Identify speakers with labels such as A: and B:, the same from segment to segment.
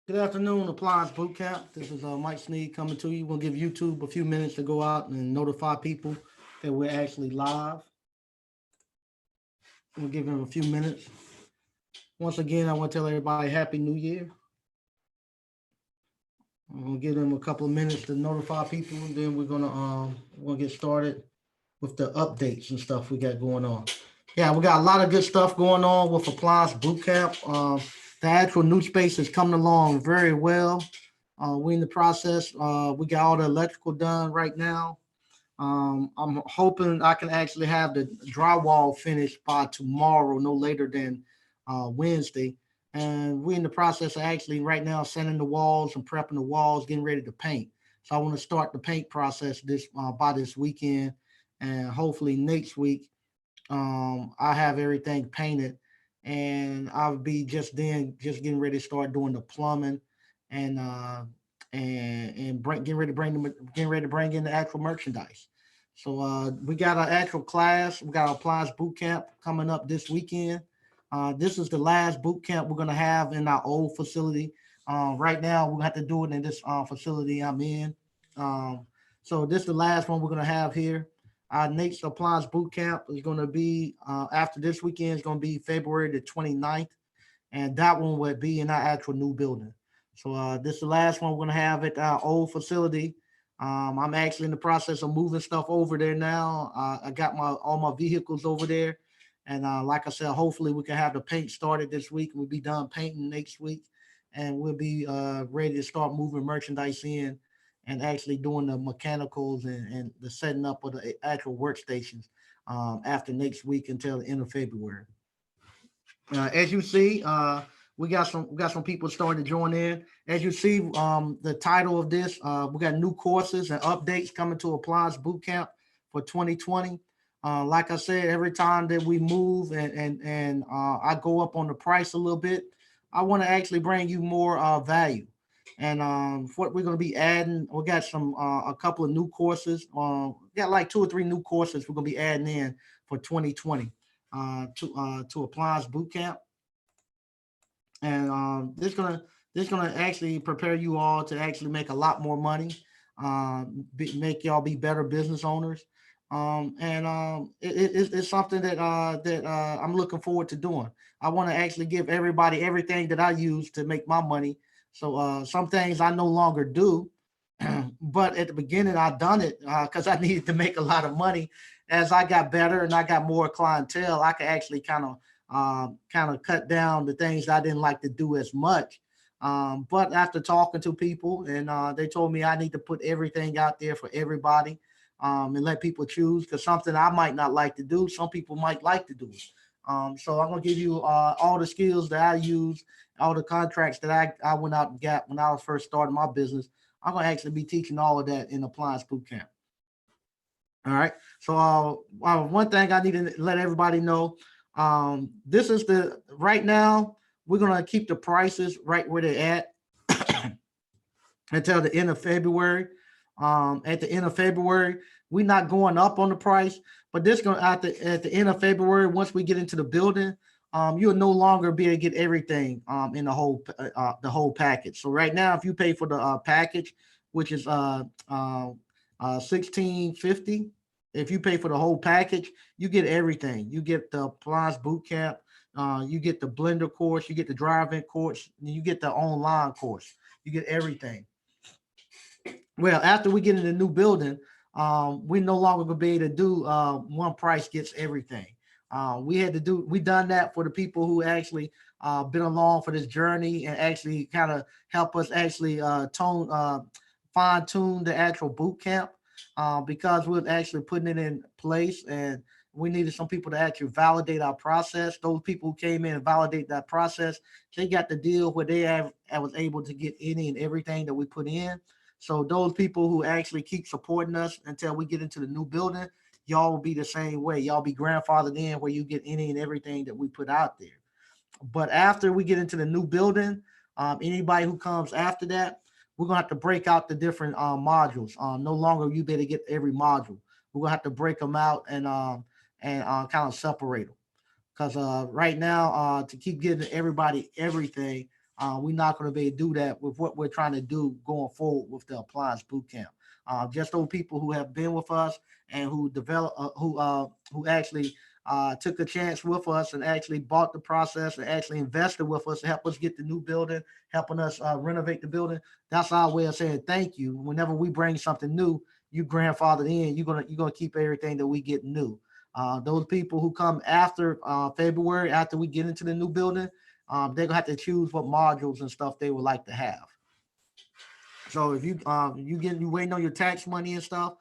A: Good afternoon, Appliance Bootcamp. This is Mike Sneed coming to you. We'll give YouTube a few minutes to go out and notify people that we're actually live. We'll give them a few minutes. Once again, I want to tell everybody Happy New Year. We'll give them a couple of minutes to notify people, and then we're gonna get started with the updates and stuff we got going on. Yeah, we got a lot of good stuff going on with Appliance Bootcamp. The actual new space is coming along very well. We're in the process. We got all the electrical done right now. I'm hoping I can actually have the drywall finished by tomorrow, no later than Wednesday. And we're in the process of actually right now sanding the walls and prepping the walls, getting ready to paint. So I want to start the paint process this by this weekend, and hopefully next week I have everything painted, and I'll be just getting ready to start doing the plumbing and getting ready to bring in the actual merchandise. So we got our actual class. We got our appliance boot camp coming up this weekend. This is the last boot camp we're gonna have in our old facility. Right now, we're gonna have to do it in this facility I'm in. Um, so this is the last one we're gonna have here. Our next appliance boot camp is gonna be after this weekend. Is gonna be February the 29th, and that one would be in our actual new building. So this is the last one we're gonna have at our old facility. I'm actually in the process of moving stuff over there now. I got my all my vehicles over there, and like I said, hopefully we can have the paint started this week. We'll be done painting next week, and we'll be ready to start moving merchandise in and actually doing the mechanicals and the setting up of the actual workstations after next week until the end of February. As you see, we got some people starting to join in. As you see, the title of this, we got new courses and updates coming to Appliance Bootcamp for 2020. Like I said, every time that we move and I go up on the price a little bit, I want to actually bring you more value. And what we're going to be adding, we got a couple of new courses. We got like two or three new courses we're going to be adding in for 2020 to Appliance Bootcamp, and this gonna actually prepare you all to actually make a lot more money, make y'all be better business owners, and it's something that I'm looking forward to doing. I want to actually give everybody everything that I use to make my money. So some things I no longer do, but at the beginning I done it because I needed to make a lot of money. As I got better and I got more clientele, I could actually kind of cut down the things I didn't like to do as much. But after talking to people, and they told me I need to put everything out there for everybody, and let people choose, because something I might not like to do, some people might like to do it. So I'm gonna give you all the skills that I use, all the contracts that I went out and got when I was first starting my business. I'm gonna actually be teaching all of that in Appliance Boot Camp. All right. So one thing I need to let everybody know, this is the right now we're gonna keep the prices right where they're at until the end of February. At the end of February, we're not going up on the price, but this going at the end of February, once we get into the building, you'll no longer be able to get everything in the whole package. So right now, if you pay for the package, which is 1650, if you pay for the whole package, you get everything. You get the appliance boot camp, you get the blender course, you get the drive-in course, and you get the online course. You get everything. Well, after we get in the new building, we no longer gonna be able to do one price gets everything. We done that for the people who actually been along for this journey and actually kind of help us actually fine tune the actual boot camp, because we're actually putting it in place, and we needed some people to actually validate our process. Those people who came in and validate that process, they got the deal where I was able to get any and everything that we put in. So those people who actually keep supporting us until we get into the new building, y'all will be the same way. Y'all be grandfathered in where you get any and everything that we put out there. But after we get into the new building, anybody who comes after that, we're gonna have to break out the different modules. No longer you better get every module. We're gonna have to break them out and kind of separate them. Because right now, to keep giving everybody everything, We're not going to be able to do that with what we're trying to do going forward with the appliance boot camp. Just those people who have been with us and who develop, who actually took a chance with us and actually bought the process and actually invested with us to help us get the new building, helping us renovate the building. That's our way of saying thank you. Whenever we bring something new, you grandfathered in. You're gonna keep everything that we get new. Those people who come after February, after we get into the new building, they're gonna have to choose what modules and stuff they would like to have. So if you waiting on your tax money and stuff,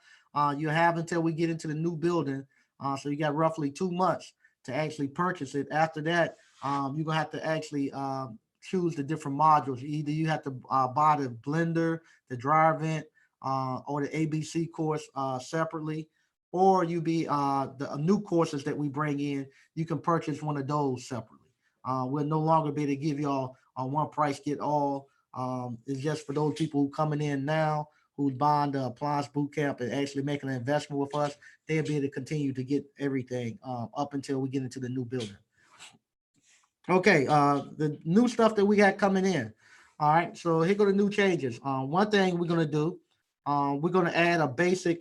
A: you have until we get into the new building. So you got roughly 2 months to actually purchase it. After that, you're gonna have to actually choose the different modules. Either you have to buy the blender, the dryer vent, or the ABC course separately, or you be the new courses that we bring in. You can purchase one of those separately. We'll no longer be able to give y'all on one price get all. It's just for those people who coming in now who's buying the appliance boot camp and actually making an investment with us. They'll be able to continue to get everything up until we get into the new building. Okay, the new stuff that we got coming in. All right, so here go the new changes. One thing we're gonna do, we're gonna add a basic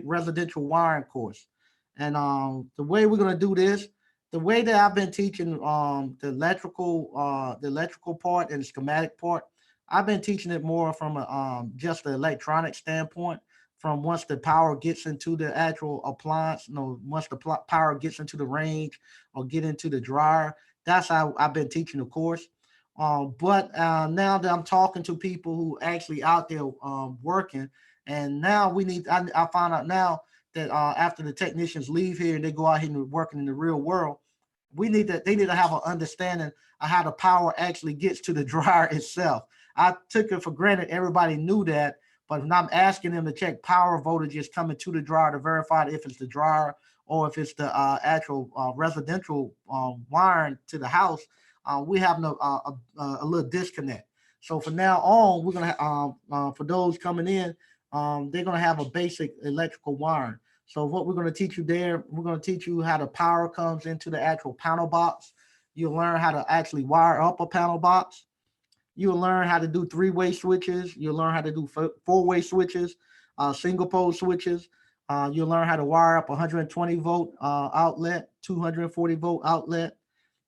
A: residential wiring course, and the way we're gonna do this, the way that I've been teaching the electrical part and the schematic part, I've been teaching it more from a, just the electronic standpoint. From once the power gets into the actual appliance, once the power gets into the range or get into the dryer, that's how I've been teaching the course. But now that I'm talking to people who actually out there working, and now I found out now that after the technicians leave here and they go out here and working in the real world, they need to have an understanding of how the power actually gets to the dryer itself. I took it for granted everybody knew that, but when I'm asking them to check power voltages coming to the dryer to verify if it's the dryer or if it's the actual residential wiring to the house, we have a little disconnect. So from now on, we're gonna for those coming in, they're gonna have a basic electrical wiring. So what we're gonna teach you there, we're gonna teach you how the power comes into the actual panel box. You'll learn how to actually wire up a panel box. You'll learn how to do three-way switches. You'll learn how to do four-way switches, single pole switches. You'll learn how to wire up 120 volt outlet, 240 volt outlet.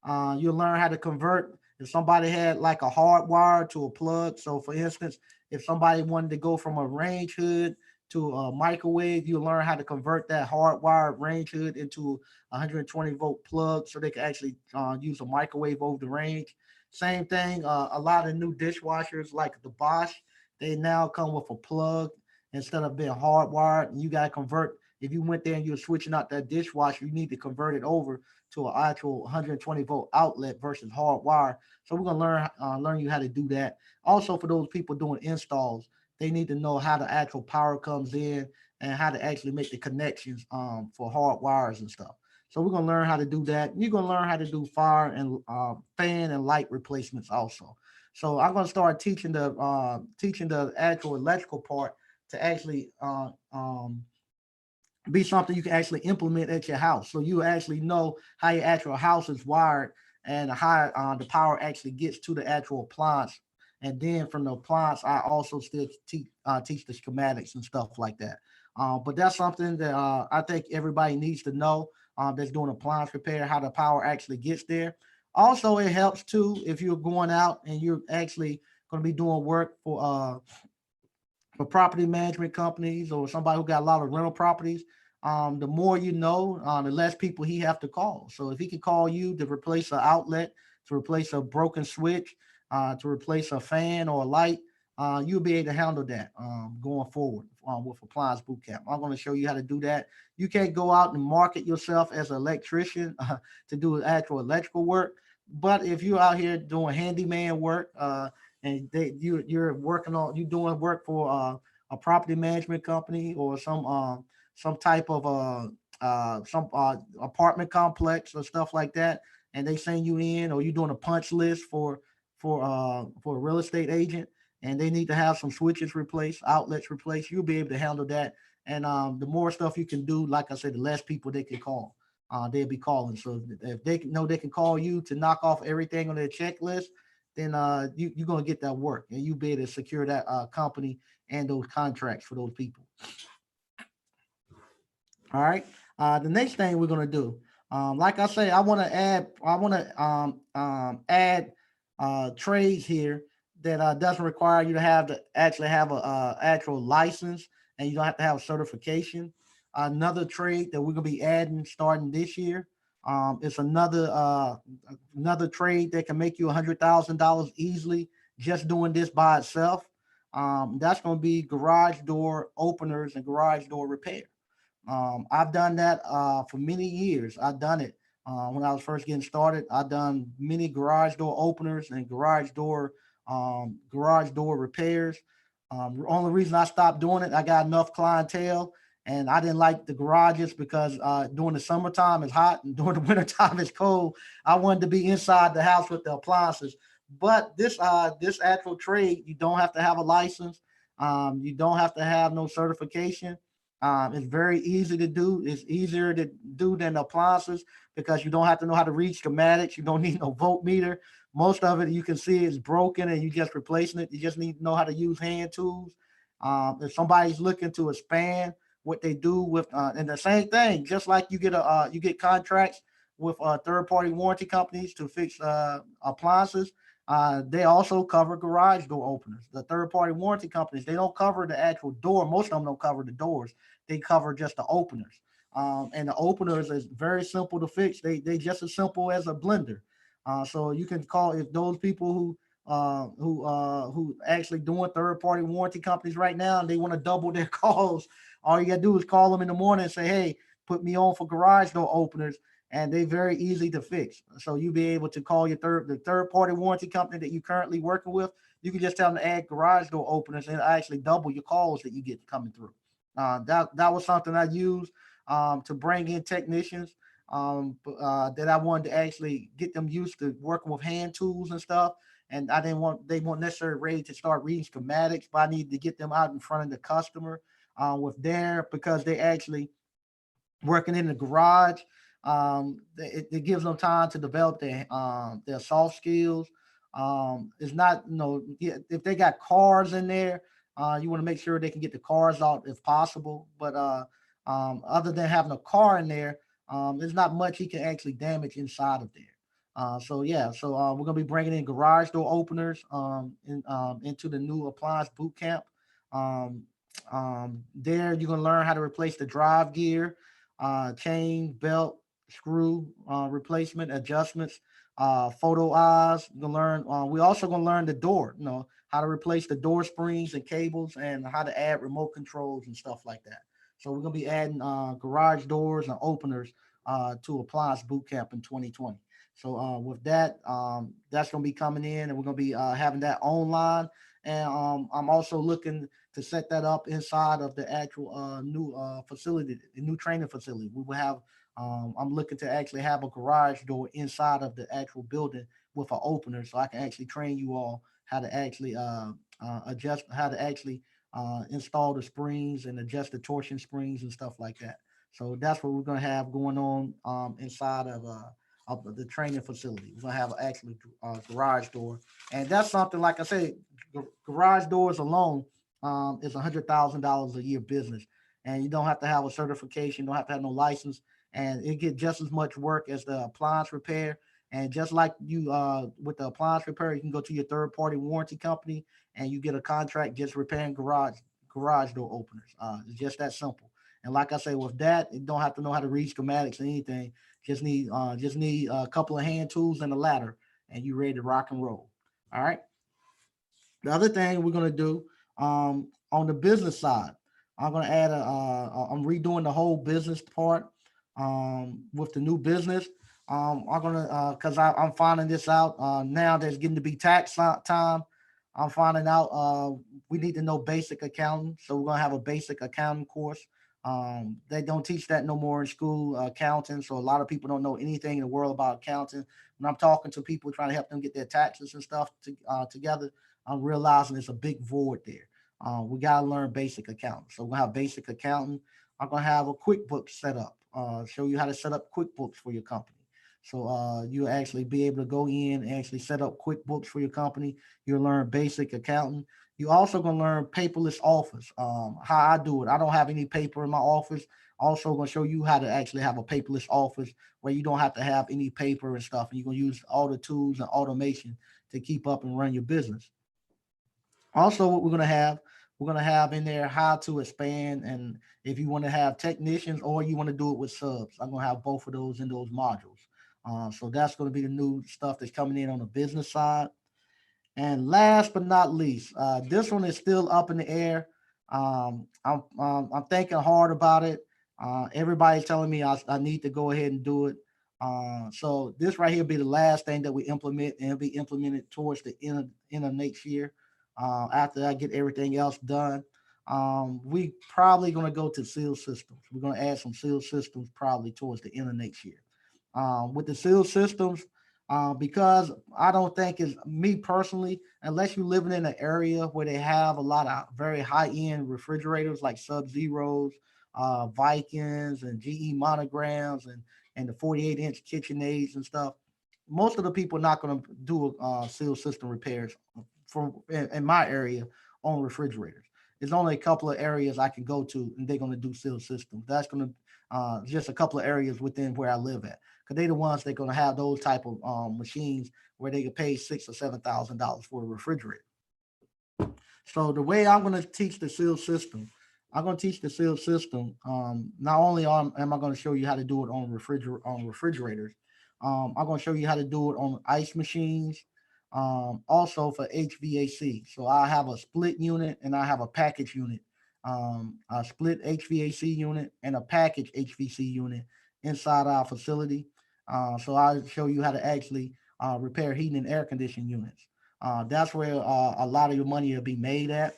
A: You'll learn how to convert if somebody had like a hard wire to a plug. So for instance, if somebody wanted to go from a range hood to a microwave, you'll learn how to convert that hard wire range hood into a 120 volt plug so they can actually use a microwave over the range. Same thing, a lot of new dishwashers like the Bosch, they now come with a plug instead of being hardwired. And you got to convert. If you went there and you're switching out that dishwasher, you need to convert it over to an actual 120 volt outlet versus hard wire. So we're gonna learn you how to do that. Also, for those people doing installs, they need to know how the actual power comes in and how to actually make the connections for hard wires and stuff. So we're gonna learn how to do that. You're gonna learn how to do fire and fan and light replacements also. So I'm gonna start teaching the actual electrical part to actually be something you can actually implement at your house. So you actually know how your actual house is wired and how the power actually gets to the actual appliance. And then from the appliance, I also still teach the schematics and stuff like that. But that's something that I think everybody needs to know that's doing appliance repair, how the power actually gets there. Also, it helps too if you're going out and you're actually going to be doing work for property management companies or somebody who got a lot of rental properties. The more you know, the less people he have to call. So if he can call you to replace an outlet, to replace a broken switch, to replace a fan or a light, you'll be able to handle that going forward with Appliance Bootcamp. I'm going to show you how to do that. You can't go out and market yourself as an electrician to do actual electrical work. But if you're out here doing handyman work, and you're doing work for a property management company or some type of some apartment complex or stuff like that, and they send you in, or you're doing a punch list for a real estate agent, and they need to have some switches replaced, outlets replaced, you'll be able to handle that. And the more stuff you can do, like I said, the less people they can call. They'll be calling. So if they know they can call you to knock off everything on their checklist, then you're gonna get that work, and you be able to secure that company and those contracts for those people. All right. The next thing we're gonna do, like I say, I want to add trades here that doesn't require you to have to actually have a actual license, and you don't have to have a certification. Another trade that we're gonna be adding starting this year, is another trade that can make you $100,000 easily just doing this by itself. That's gonna be garage door openers and garage door repair. I've done that for many years. I've done it when I was first getting started. I've done many garage door openers and garage door repairs. The only reason I stopped doing it, I got enough clientele, and I didn't like the garages because during the summertime it's hot and during the wintertime it's cold. I wanted to be inside the house with the appliances. But this actual trade, you don't have to have a license. You don't have to have no certification. It's very easy to do. It's easier to do than appliances because you don't have to know how to read schematics. You don't need no voltmeter. Most of it you can see is broken and you just replacing it. You just need to know how to use hand tools. If somebody's looking to expand what they do with, and the same thing, just like you get contracts with third party warranty companies to fix appliances. They also cover garage door openers. The third party warranty companies, they don't cover the actual door. Most of them don't cover the doors. They cover just the openers. And the openers is very simple to fix. They just as simple as a blender. So you can call if those people who actually doing third party warranty companies right now and they want to double their calls, all you gotta do is call them in the morning and say, hey, put me on for garage door openers, and they very easy to fix. So you be able to call the third party warranty company that you currently working with. You can just tell them to add garage door openers and actually double your calls that you get coming through. That was something I used to bring in technicians that I wanted to actually get them used to working with hand tools and stuff. And I didn't want they weren't necessarily ready to start reading schematics, but I needed to get them out in front of the customer with their because they actually working in the garage. It gives them time to develop their soft skills. It's not if they got cars in there, you want to make sure they can get the cars out if possible. But other than having a car in there, there's not much he can actually damage inside of there. So yeah, so we're gonna be bringing in garage door openers into the new appliance boot camp. Um, there you're gonna learn how to replace the drive gear, chain, belt, screw replacement, adjustments, photo eyes. You're gonna learn. We also gonna learn the door. How to replace the door springs and cables, and how to add remote controls and stuff like that. So we're gonna be adding garage doors and openers to Appliance Boot Camp in 2020. So with that, that's gonna be coming in, and we're gonna be having that online. And I'm also looking to set that up inside of the actual new facility, the new training facility. We will have. I'm looking to actually have a garage door inside of the actual building with an opener, so I can actually train you all how to actually adjust, how to actually install the springs and adjust the torsion springs and stuff like that. So that's what we're gonna have going on inside of the training facility. We're gonna have an actually garage door, and that's something like I said, garage doors alone is $100,000 a year business, and you don't have to have a certification, don't have to have no license, and it get just as much work as the appliance repair. And just like you with the appliance repair, you can go to your third party warranty company and you get a contract just repairing garage door openers. It's just that simple. And like I say, with that, you don't have to know how to read schematics or anything. Just need a couple of hand tools and a ladder, and you ready to rock and roll. All right. The other thing we're gonna do on the business side, I'm gonna add I'm redoing the whole business part with the new business. I'm gonna because I'm finding this out now. There's getting to be time. I'm finding out we need to know basic accounting, so we're gonna have a basic accounting course. They don't teach that no more in school, accounting. So a lot of people don't know anything in the world about accounting. When I'm talking to people trying to help them get their taxes and stuff together, I'm realizing there's a big void there. We gotta learn basic accounting. So we're gonna have basic accounting. I'm gonna have a QuickBooks set up. Show you how to set up QuickBooks for your company. So you'll actually be able to go in and actually set up QuickBooks for your company. You'll learn basic accounting. You're also gonna learn paperless office. How I do it. I don't have any paper in my office. Also gonna show you how to actually have a paperless office where you don't have to have any paper and stuff. And you're gonna use all the tools and automation to keep up and run your business. Also, what we're gonna have in there how to expand, and if you want to have technicians or you want to do it with subs, I'm gonna have both of those in those modules. So that's gonna be the new stuff that's coming in on the business side. And last but not least, this one is still up in the air. I'm thinking hard about it. Everybody's telling me I need to go ahead and do it. So this right here will be the last thing that we implement, and it'll be implemented towards the end of next year. After I get everything else done, we probably going to go to seal systems. We're going to add some seal systems probably towards the end of next year. With the seal systems, because I don't think it's me personally, unless you're living in an area where they have a lot of very high end refrigerators like Sub Zeros, Vikings, and GE monograms, and the 48-inch KitchenAids and stuff. Most of the people are not going to do seal system repairs in my area on refrigerators. There's only a couple of areas I can go to, and they're going to do seal systems. That's going to just a couple of areas within where I live at, because they're the ones that are going to have those type of machines where they can pay $6,000 or $7,000 for a refrigerator. So the way I'm going to teach the seal system, I'm going to teach the seal system. Not only am I going to show you how to do it on refrigerators, I'm going to show you how to do it on ice machines. Also for HVAC. So I have a split unit and I have a package unit. A split HVAC unit and a package HVAC unit inside our facility. So I'll show you how to actually repair heating and air conditioning units. That's where a lot of your money will be made at.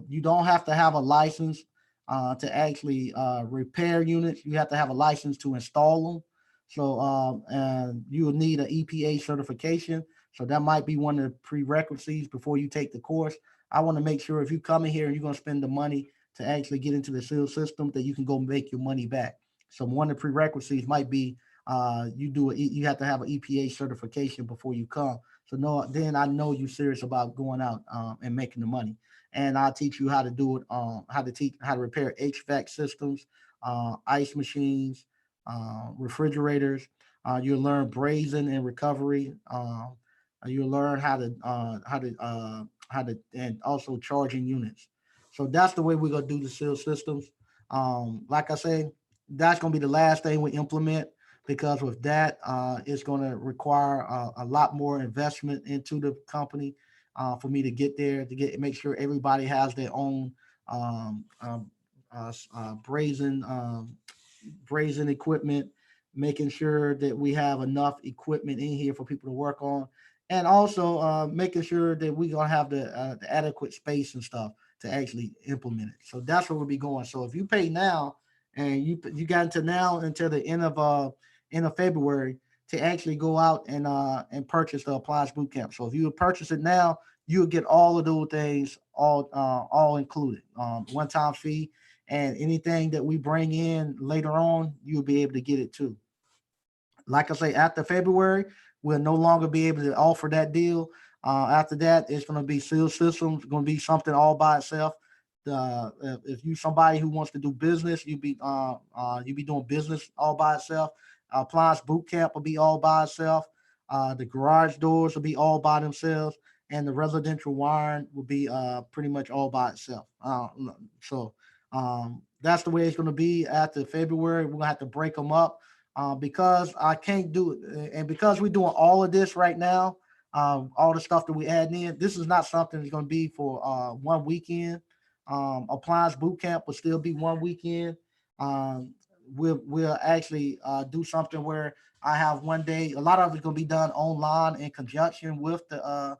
A: You don't have to have a license to actually repair units. You have to have a license to install them. So and you will need an EPA certification. So that might be one of the prerequisites before you take the course. I want to make sure if you come in here and you're going to spend the money to actually get into the seal system, that you can go make your money back. So one of the prerequisites might be you have to have an EPA certification before you come. So no, then I know you're serious about going out and making the money. And I'll teach you how to do it, how to repair HVAC systems, ice machines, refrigerators. You'll learn brazing and recovery. You'll learn and also charging units. So that's the way we're gonna do the seal systems. Like I say, that's gonna be the last thing we implement, because with that, it's gonna require a lot more investment into the company for me to get there, to make sure everybody has their own um, um, brazen brazen equipment, making sure that we have enough equipment in here for people to work on, and also making sure that we're gonna have the adequate space and stuff to actually implement it. So that's where we'll be going. So if you pay now and you got into now until the end of February to actually go out and purchase the Appliance Bootcamp. So if you would purchase it now, you'll get all of those things all included. One time fee, and anything that we bring in later on, you'll be able to get it too. Like I say, after February, we'll no longer be able to offer that deal. After that, it's going to be Seal Systems, going to be something all by itself. If you somebody who wants to do business, you be doing business all by itself. Appliance Boot Camp will be all by itself. The garage doors will be all by themselves, and the residential wiring will be pretty much all by itself. That's the way it's going to be after February. We're going to have to break them up because I can't do it. And because we're doing all of this right now, all the stuff that we add in, this is not something that's going to be for one weekend. Appliance boot camp will still be one weekend. Um, we'll actually do something where I have one day. A lot of it's going to be done online in conjunction with the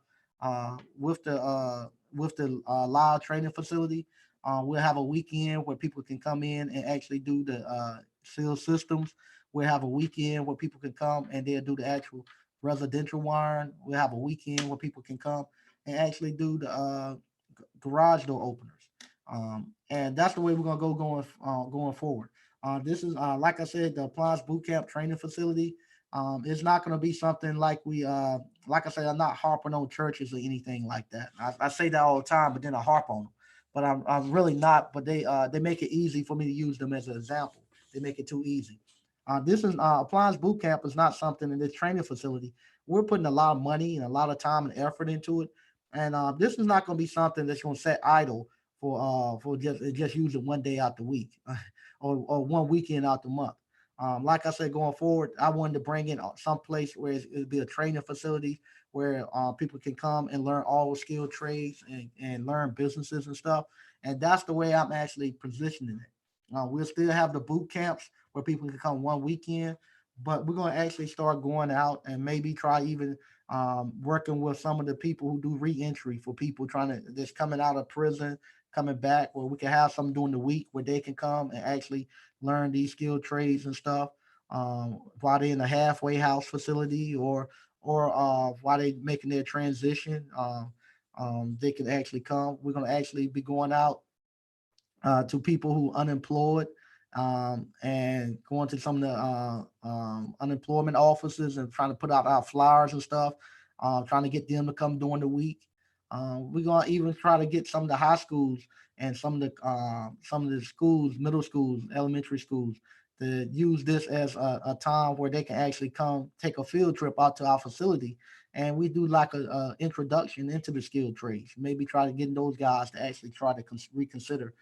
A: live training facility. We'll have a weekend where people can come in and actually do the seal systems. We'll have a weekend where people can come and they'll do the actual residential wiring. We'll have a weekend where people can come and actually do the garage door openers. And that's the way we're gonna going forward. This is like I said, the Appliance Bootcamp training facility. It's not going to be something like like I said, I'm not harping on churches or anything like that. I say that all the time, but then I harp on them. But I'm really not. But they make it easy for me to use them as an example. They make it too easy. This is Appliance Boot Camp is not something in this training facility. We're putting a lot of money and a lot of time and effort into it, and this is not going to be something that's going to set idle for just using one day out the week, or one weekend out the month. Like I said, going forward, I wanted to bring in some place where it'd be a training facility where people can come and learn all skilled trades and learn businesses and stuff. And that's the way I'm actually positioning it. We'll still have the boot camps where people can come one weekend, but we're going to actually start going out and maybe try even working with some of the people who do reentry for people trying to that's coming out of prison, coming back, where we can have some during the week where they can come and actually learn these skilled trades and stuff while they're in a halfway house facility or while they making their transition. They can actually come. We're gonna actually be going out to people who unemployed and going to some of the unemployment offices and trying to put out our flyers and stuff, trying to get them to come during the week. We're gonna even try to get some of the high schools and some of the schools, middle schools, elementary schools, to use this as a time where they can actually come take a field trip out to our facility, and we do like a introduction into the skilled trades. Maybe try to get those guys to actually try to reconsider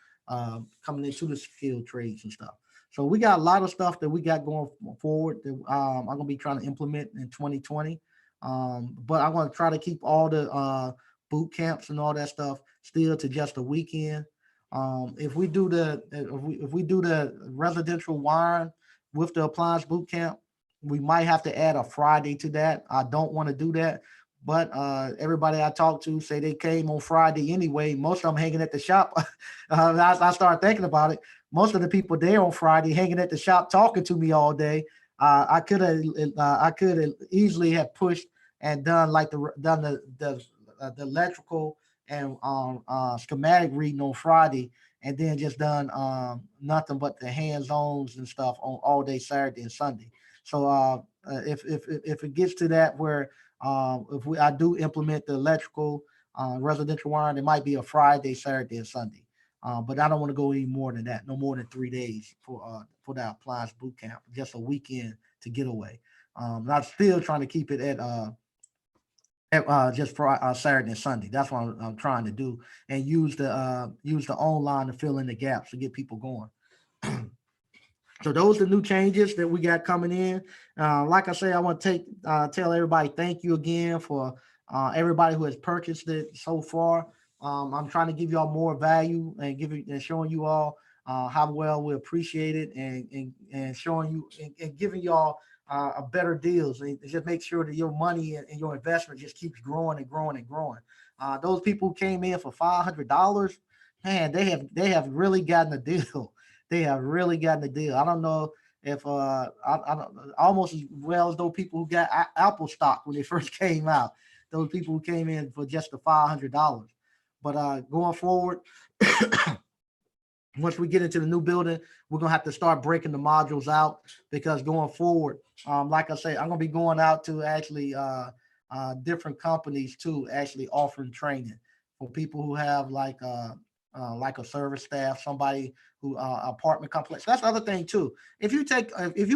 A: coming into the skilled trades and stuff. So we got a lot of stuff that we got going forward that I'm gonna be trying to implement in 2020. But I'm gonna try to keep all the boot camps and all that stuff still to just a weekend. If we do the residential wiring with the appliance boot camp, we might have to add a Friday to that. I don't want to do that, but everybody I talked to say they came on Friday anyway. Most of them hanging at the shop. I started thinking about it. Most of the people there on Friday hanging at the shop talking to me all day. I could have easily have pushed and done like the electrical and schematic reading on Friday, and then just done nothing but the hands-ons and stuff on all day Saturday and Sunday. So if it gets to that where if we I do implement the electrical residential wiring, it might be a Friday, Saturday, and Sunday. But I don't want to go any more than that. No more than 3 days for that appliance boot camp. Just a weekend to get away. And I'm still trying to keep it at just for Saturday and Sunday. That's what I'm trying to do, and use the online to fill in the gaps to get people going. So those are the new changes that we got coming in. Like I say, I want to tell everybody thank you again for everybody who has purchased it so far. I'm trying to give y'all more value and giving and showing you all how well we appreciate it, and showing you and giving y'all a better deals, and just make sure that your money and your investment just keeps growing and growing and growing. Those people who came in for $500, man, they have really gotten a deal. They have really gotten a deal. I don't know if I don't, almost as well as those people who got Apple stock when they first came out. Those people who came in for just the $500. But going forward, once we get into the new building, we're gonna have to start breaking the modules out, because going forward, like I say, I'm gonna be going out to actually different companies too, actually offering training for people who have like a service staff, somebody who apartment complex. That's the other thing too. If you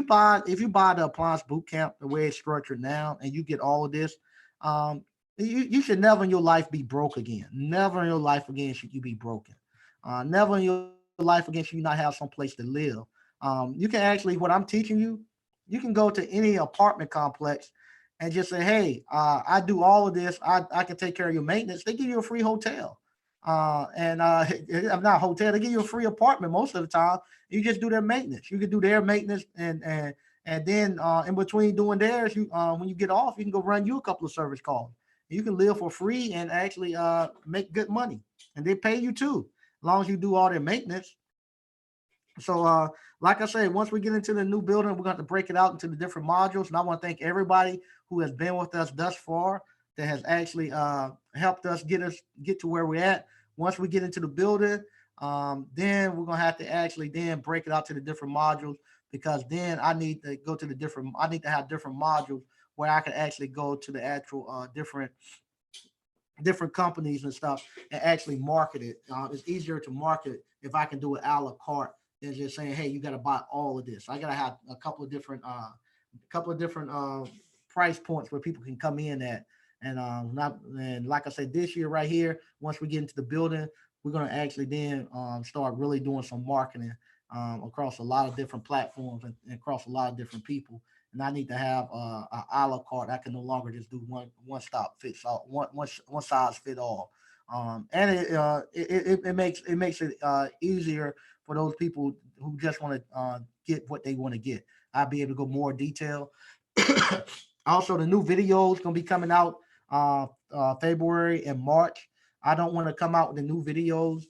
A: buy the appliance boot camp the way it's structured now, and you get all of this, um, you should never in your life be broke again. Never in your life again should you be broken. Never in your life again should you not have some place to live. You can actually, what I'm teaching you, you can go to any apartment complex and just say, hey, I do all of this. I can take care of your maintenance. They give you a free hotel. And I'm not a hotel. They give you a free apartment most of the time. You just do their maintenance. You can do their maintenance, and then in between doing theirs, you when you get off, you can go run you a couple of service calls. You can live for free and actually make good money, and they pay you too, as long as you do all their maintenance. So, like I said, once we get into the new building, we're going to have to break it out into the different modules. And I want to thank everybody who has been with us thus far, that has actually helped us get to where we're at. Once we get into the building, then we're going to have to actually then break it out to the different modules, because then I need to go to the different. I need to have different modules where I can actually go to the actual different companies and stuff and actually market it. It's easier to market if I can do it a la carte than just saying, "Hey, you got to buy all of this." I got to have a couple of different price points where people can come in at. And not and like I said, this year right here, once we get into the building, we're gonna actually then start really doing some marketing across a lot of different platforms and across a lot of different people. And I need to have a la carte. I can no longer just do one stop fits all, one size fit all. And it makes it easier for those people who just want to get what they want to get. I'll be able to go more detail. Also, the new video is gonna be coming out February and March. I don't want to come out with the new videos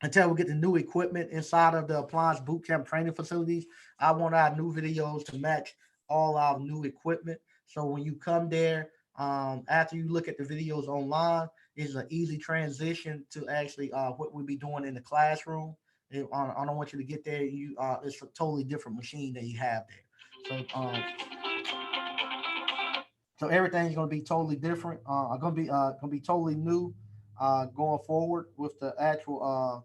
A: until we get the new equipment inside of the Appliance Bootcamp training facilities. I want our new videos to match all our new equipment. So when you come there, after you look at the videos online, it's an easy transition to actually what we'll be doing in the classroom. I don't want you to get there. It's a totally different machine that you have there. So everything's going to be totally different. Going to be totally new going forward with the actual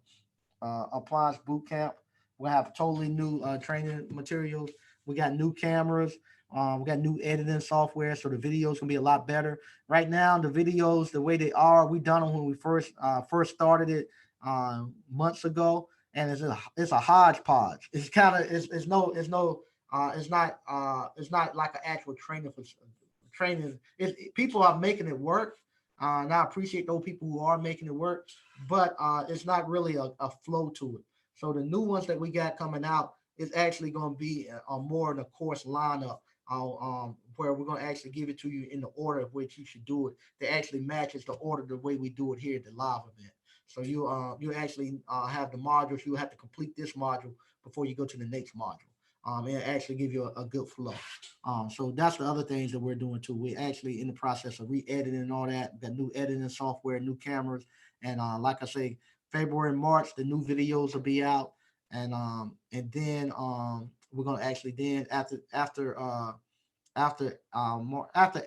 A: appliance boot camp. We'll have totally new training materials. We got new cameras. We got new editing software, so the videos gonna be a lot better. Right now, the videos, the way they are, we done them when we first started it months ago, and it's a hodgepodge. It's kind of it's not like an actual training for training. People are making it work, and I appreciate those people who are making it work, but it's not really a flow to it. So the new ones that we got coming out is actually going to be more in the course lineup, where we're going to actually give it to you in the order of which you should do it. That actually matches the order the way we do it here at the live event. So you actually have the modules. You have to complete this module before you go to the next module. And actually give you a good flow. So that's the other things that we're doing too. We're actually in the process of re-editing and all that. We've got new editing software, new cameras, and like I say, February and March, the new videos will be out, and then we're gonna actually then after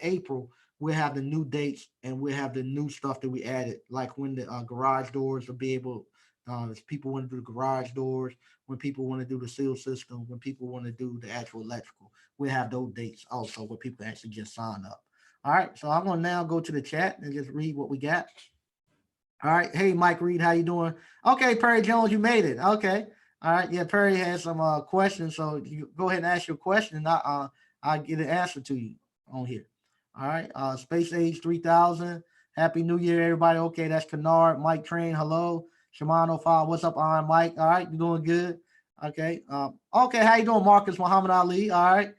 A: April, we'll have the new dates and we'll have the new stuff that we added, like when the garage doors will be able. If people want to do the garage doors, when people want to do the seal system, when people want to do the actual electrical, we'll have those dates also where people actually just sign up. All right, so I'm gonna now go to the chat and just read what we got. All right, hey Mike Reed, how you doing? Okay, Perry Jones, you made it. Okay, all right, yeah, Perry has some questions, so you go ahead and ask your question, and I'll get an answer to you on here. All right, Space Age 3000. Happy New Year, everybody. Okay, that's Kennard. Mike Train, hello. Shimano File, what's up, Iron Mike? All right, you doing good? Okay. Okay, how you doing, Marcus Muhammad Ali? All right.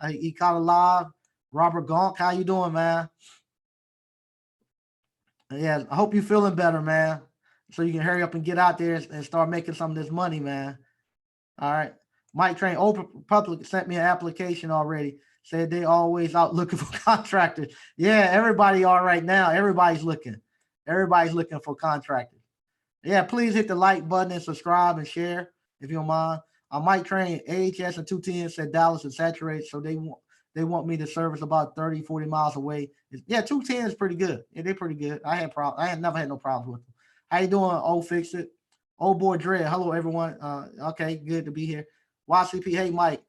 A: He caught alive. Robert Gonk, how you doing, man? Yeah, I hope you're feeling better, man. So you can hurry up and get out there and start making some of this money, man. All right. Mike Train, Old Republic sent me an application already. Said they always out looking for contractors. Yeah, everybody are right now. Everybody's looking. Everybody's looking for contractors. Yeah, please hit the like button and subscribe and share if you don't mind. Mike Train, AHS and 210 said Dallas is saturated, so they want me to service about 30, 40 miles away. Yeah, 210 is pretty good. Yeah, they're pretty good. I had never had no problems with them. How you doing? Oh, fix it. Oh boy, Dread. Hello, everyone. Okay, good to be here. YCP, hey Mike.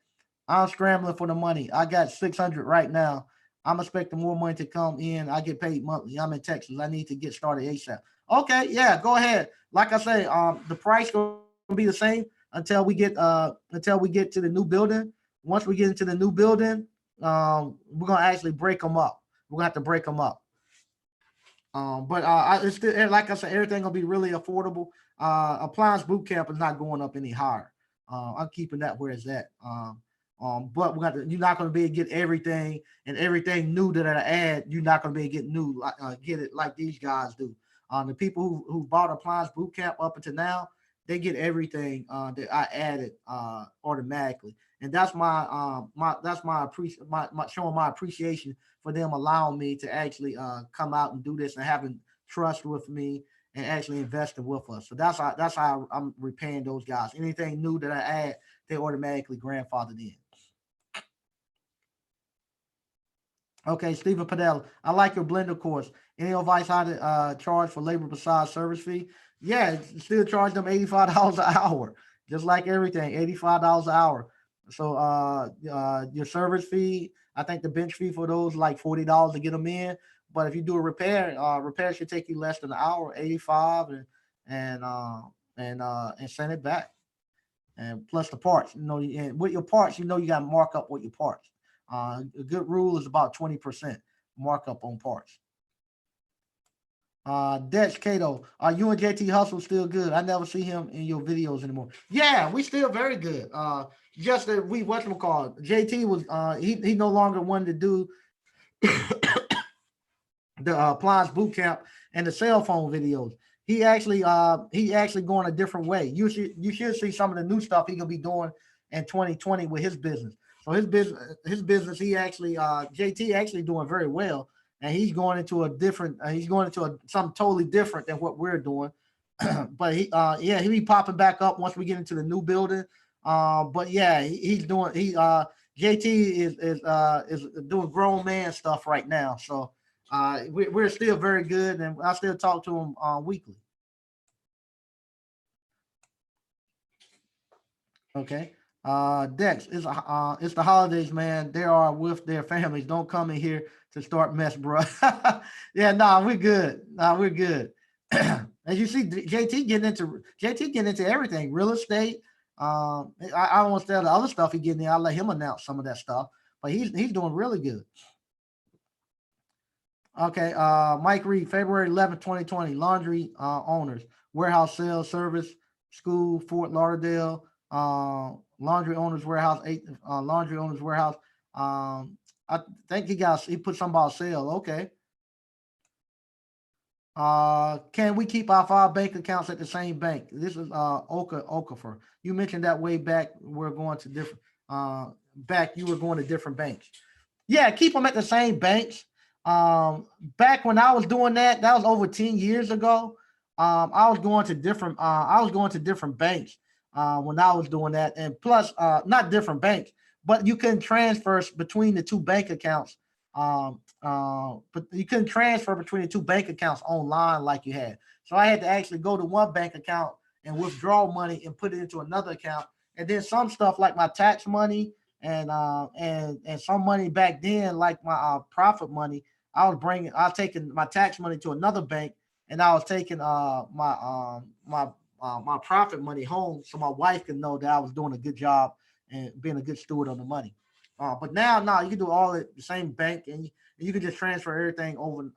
A: I'm scrambling for the money. I got 600 right now. I'm expecting more money to come in. I get paid monthly. I'm in Texas. I need to get started ASAP. Okay, yeah, go ahead. Like I say, the price gonna be the same until we get to the new building. Once we get into the new building, we're gonna actually break them up. We're gonna have to break them up. But it's still, like I said, everything gonna be really affordable. Appliance boot camp is not going up any higher. I'm keeping that where it's at. But you're not going to be able to get everything and everything new that I add. You're not going to be able to get get it like these guys do. The people who bought Appliance Boot Camp up until now, they get everything that I added automatically, and that's my showing my appreciation for them allowing me to actually come out and do this and having trust with me and actually investing with us. So that's how I'm repaying those guys. Anything new that I add, they automatically grandfathered in. Okay, Stephen Padella, I like your blender course. Any advice how to charge for labor besides service fee? Yeah, still charge them $85 an hour, just like everything, $85 an hour. So your service fee, I think the bench fee for those like $40 to get them in. But if you do a repair, repair should take you less than an hour, 85, and and send it back. And plus the parts, and with your parts, you got to mark up with your parts. A good rule is about 20% markup on parts. Dex Cato, are you and JT Hustle still good? I never see him in your videos anymore. Yeah, we still very good. Just that we whatchamacallit, JT was he no longer wanted to do the appliance boot camp and the cell phone videos. He actually going a different way. You should see some of the new stuff he gonna be doing in 2020 with his business. So his business, he actually JT actually doing very well, and he's going into a different something totally different than what we're doing. But he'll be popping back up once we get into the new building. But yeah, he's doing JT is doing grown man stuff right now. So we're still very good, and I still talk to him weekly. Okay. Dex, it's the holidays, man. They are with their families. Don't come in here to start mess, bro. Yeah, we're good. We're good. As you see, JT getting into everything, real estate. I won't tell the other stuff he getting in. I'll let him announce some of that stuff, but he's doing really good. Okay, Mike Reed, February 11th, 2020, laundry owners, warehouse sales service, school, Fort Lauderdale, laundry owners warehouse, laundry owners warehouse. I think he put something about sale. Okay. Can we keep our 5 bank accounts at the same bank? This is Okafor. You mentioned that way back. We're going to different you were going to different banks. Yeah, keep them at the same banks. Back when I was doing that was over 10 years ago. I was going to different banks when I was doing that, and plus not different banks, but you couldn't transfer between the two bank accounts. But you couldn't transfer between the two bank accounts online like you had. So I had to actually go to one bank account and withdraw money and put it into another account. And then some stuff like my tax money and some money back then, like my profit money, I was taking my tax money to another bank, and I was taking my profit money home so my wife could know that I was doing a good job and being a good steward of the money. But now, you can do all at the same bank, and you can just transfer everything over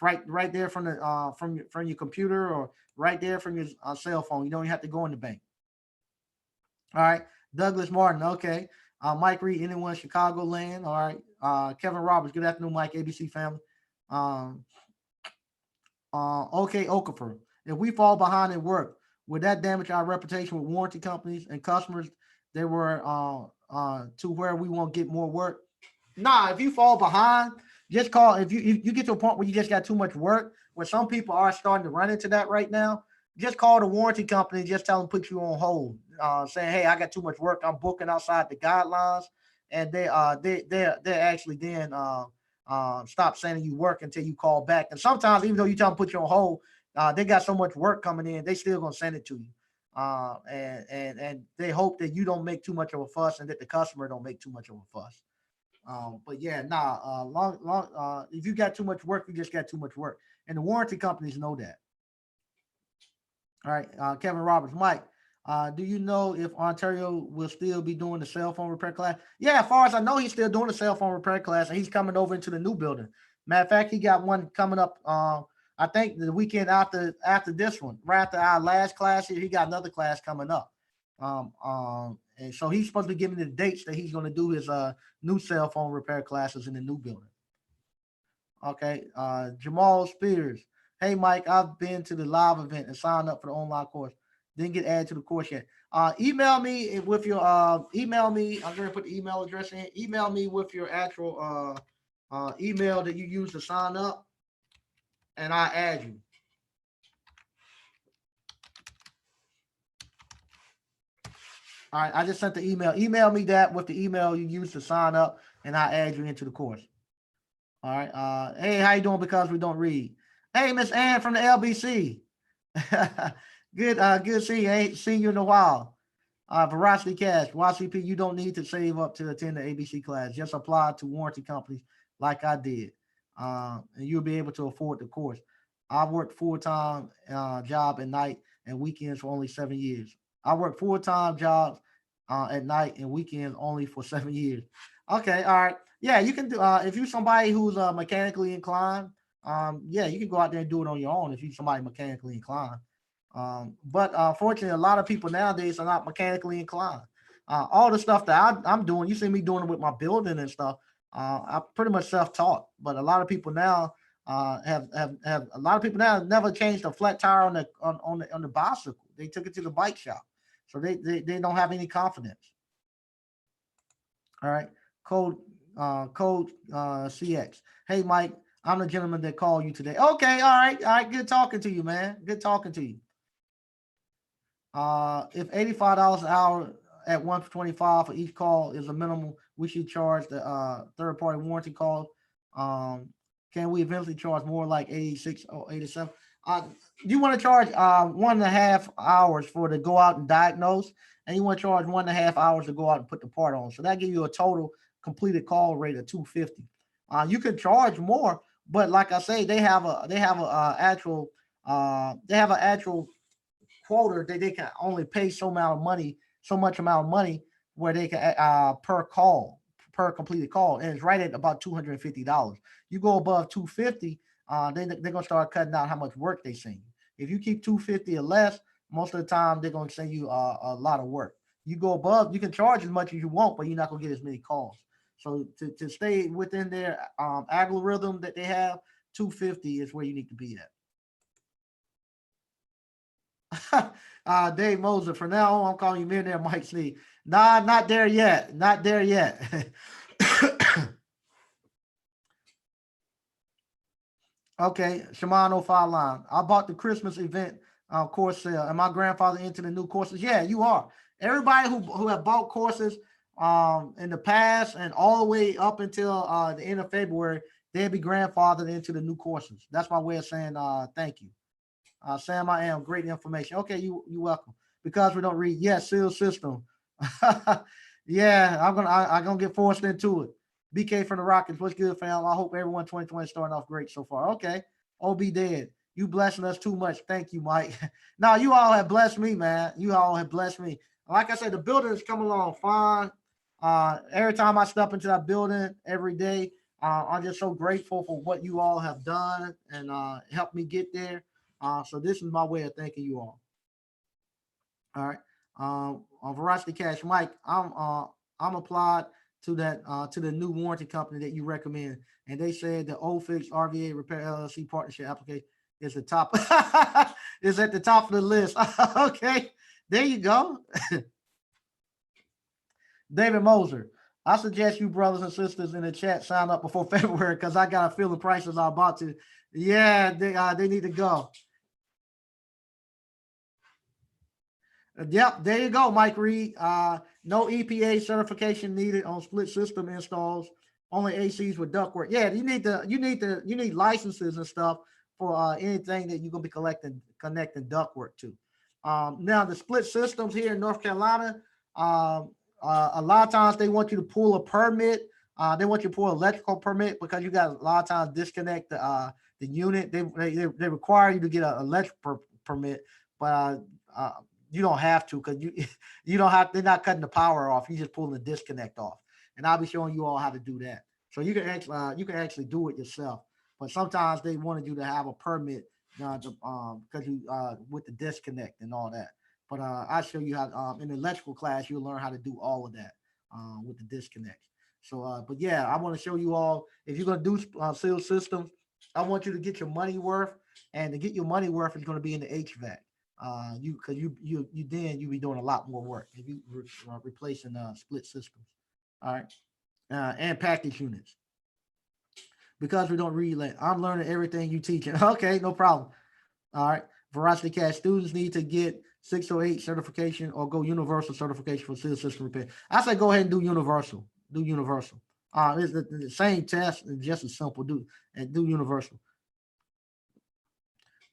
A: right there from the from your computer, or right there from your cell phone. You don't even have to go in the bank. All right, Douglas Martin. Okay, Mike Reed. Anyone Chicago land? All right, Kevin Roberts. Good afternoon, Mike. ABC family. Okay, Okafor. If we fall behind in work, would that damage our reputation with warranty companies and customers? They were to where we won't get more work. Nah, if you fall behind, just call. If you get to a point where you just got too much work, where some people are starting to run into that right now, just call the warranty company. Just tell them put you on hold, saying, "Hey, I got too much work. I'm booking outside the guidelines," and they actually then stop sending you work until you call back. And sometimes, even though you tell them put you on hold, they got so much work coming in, they still gonna send it to you. And they hope that you don't make too much of a fuss and that the customer don't make too much of a fuss. But yeah, if you got too much work, you just got too much work. And the warranty companies know that. All right, Kevin Roberts, Mike, do you know if Ontario will still be doing the cell phone repair class? Yeah, as far as I know, he's still doing the cell phone repair class, and he's coming over into the new building. Matter of fact, he got one coming up. I think the weekend after this one, right after our last class here, he got another class coming up. And so he's supposed to be giving the dates that he's going to do his new cell phone repair classes in the new building. Okay, Jamal Spears. Hey, Mike, I've been to the live event and signed up for the online course. Didn't get added to the course yet. Email me with your email me. I'm going to put the email address in. Email me with your actual email that you use to sign up, and I will add you. All right, I just sent the email. Email me that with the email you used to sign up, and I add you into the course. All right. Hey, how you doing? Because we don't read. Hey, Miss Ann from the LBC. Good. Good to see you. Ain't seen you in a while. Veracity Cash, YCP. You don't need to save up to attend the ABC class. Just apply to warranty companies like I did, and you'll be able to afford the course. I worked full time job at night and weekends for only 7 years. I worked full time jobs at night and weekends only for 7 years. Okay, all right. Yeah, you can do. If you're somebody who's mechanically inclined, yeah, you can go out there and do it on your own if you're somebody mechanically inclined. But fortunately, a lot of people nowadays are not mechanically inclined. All the stuff that I'm doing, you see me doing it with my building and stuff. I'm pretty much self-taught, but a lot of people now have a lot of people now never changed a flat tire on the bicycle. They took it to the bike shop, so they don't have any confidence. All right, code code CX. Hey Mike, I'm the gentleman that called you today. Okay, all right. Good talking to you, man. Good talking to you. If $85 an hour at 125 for each call is a minimum, we should charge the third party warranty cost. Um, can we eventually charge more like 86 or 87? Uh, you want to charge 1.5 hours for to go out and diagnose, and you want to charge 1.5 hours to go out and put the part on. So that gives you a total completed call rate of 250. You can charge more, but like I say, they have a actual they have an actual quota that they can only pay so much amount of money where they can per call, per completed call, and it's right at about $250. You go above 250, they're gonna start cutting out how much work they send you. If you keep 250 or less, most of the time they're gonna send you a lot of work. You go above, you can charge as much as you want, but you're not gonna get as many calls. So to stay within their algorithm that they have, 250 is where you need to be at. Dave Moser. For now on, I'm calling you Millionaire Mike Sneed. Nah, not there yet. Not there yet. Okay, Shimano Five Line. I bought the Christmas event course sale, and my grandfather into the new courses. Yeah, you are. Everybody who have bought courses in the past and all the way up until the end of February, they'll be grandfathered into the new courses. That's my way of saying thank you. Sam, I am great information. Okay, you welcome. Because we don't read. Yes, seal system. Yeah, I'm gonna get forced into it. BK from the Rockets. What's good, fam? I hope everyone 2020 is starting off great so far. Okay. OB dead. You blessing us too much. Thank you, Mike. Now you all have blessed me, man. You all have blessed me. Like I said, the building is coming along fine. Every time I step into that building every day, I'm just so grateful for what you all have done and helped me get there. So this is my way of thanking you all. All right. On Veracity Cash, Mike, I'm applied to the new warranty company that you recommend, and they said the old fix RVA Repair LLC partnership application is the top is at the top of the list. Okay, there you go. David Moser. I suggest you brothers and sisters in the chat sign up before February because I got a feeling prices are about to. Yeah, they need to go. Yep, there you go, Mike Reed. No EPA certification needed on split system installs. Only ACs with ductwork. Yeah, you need licenses and stuff for anything that you're gonna be connecting ductwork to. Now the split systems here in North Carolina, a lot of times they want you to pull a permit. They want you to pull an electrical permit because you got a lot of times disconnect the unit. They require you to get an electrical permit, but you don't have to because you don't have. They're not cutting the power off. You just pulling the disconnect off, and I'll be showing you all how to do that. So you can actually do it yourself. But sometimes they wanted you to have a permit because you with the disconnect and all that. But I'll show you how in the electrical class you'll learn how to do all of that with the disconnects. So, but yeah, I want to show you all if you're gonna do seal systems. I want you to get your money worth, and to get your money worth is going to be in the HVAC. You because you then you be doing a lot more work if you replacing split systems. All right, and package units because we don't relay. I'm learning everything you teaching. Okay, no problem. All right, Veracity Cash students need to get 608 certification, or go universal certification for seal system repair. I say go ahead and do universal. Do universal. It's the same test, just as simple. Do universal.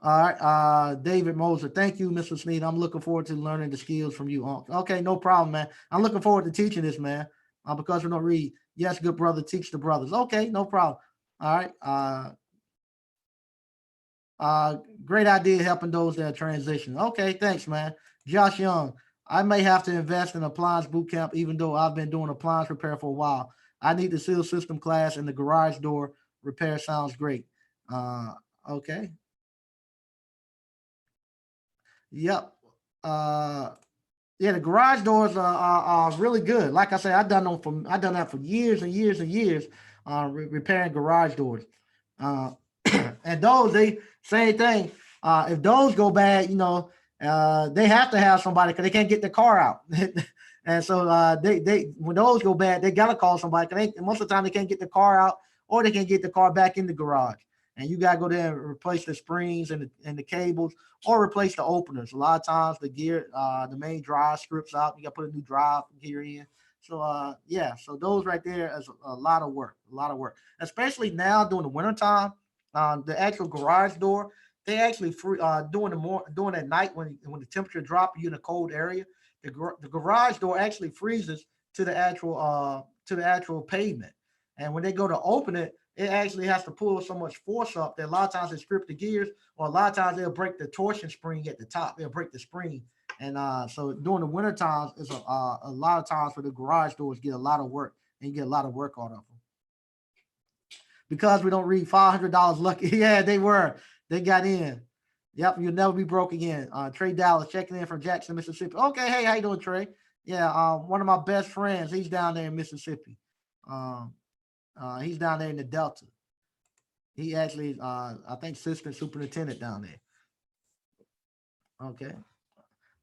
A: All right, David Moser. Thank you, Mr. Sneed. I'm looking forward to learning the skills from you. Okay, no problem, man. I'm looking forward to teaching this, man. Because we don't read. Yes, good brother, teach the brothers. Okay, no problem. All right. Great idea helping those that transition. Okay, thanks, man. Josh Young. I may have to invest in appliance boot camp, even though I've been doing appliance repair for a while. I need the seal system class, and the garage door repair sounds great. Okay. Yep. Uh, yeah, the garage doors are really good. Like I said, I done that for years and years and years, repairing garage doors. Uh, and those they same thing. If those go bad, they have to have somebody because they can't get the car out. And so they when those go bad, they gotta call somebody. Cause most of the time they can't get the car out, or they can't get the car back in the garage. And you gotta go there and replace the springs and the cables, or replace the openers. A lot of times the gear, the main drive strips out. You gotta put a new drive gear in. So yeah, so those right there is a lot of work, especially now during the wintertime. The actual garage door, they actually free during at night when the temperature drop, you in a cold area. The garage door actually freezes to the actual pavement, and when they go to open it, it actually has to pull so much force up that a lot of times they strip the gears, or a lot of times they'll break the torsion spring at the top. They'll break the spring, and so during the winter times, it's a lot of times for the garage doors get a lot of work, and you get a lot of work out of them because we don't read $500 lucky. Yeah, they were. They got in. Yep, you'll never be broke again. Trey Dallas checking in from Jackson, Mississippi. Okay, hey, how you doing, Trey? Yeah, one of my best friends. He's down there in Mississippi. Um, he's down there in the Delta. He actually, I think, assistant superintendent down there. Okay.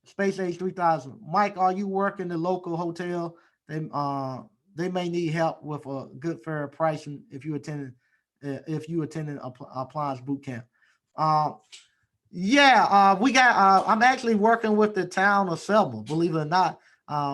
A: Space Age 3000. Mike, are you working the local hotel? They may need help with a good fair pricing if you attended appliance boot camp. Uh, yeah, we got. I'm actually working with the town of Selma. Believe it or not,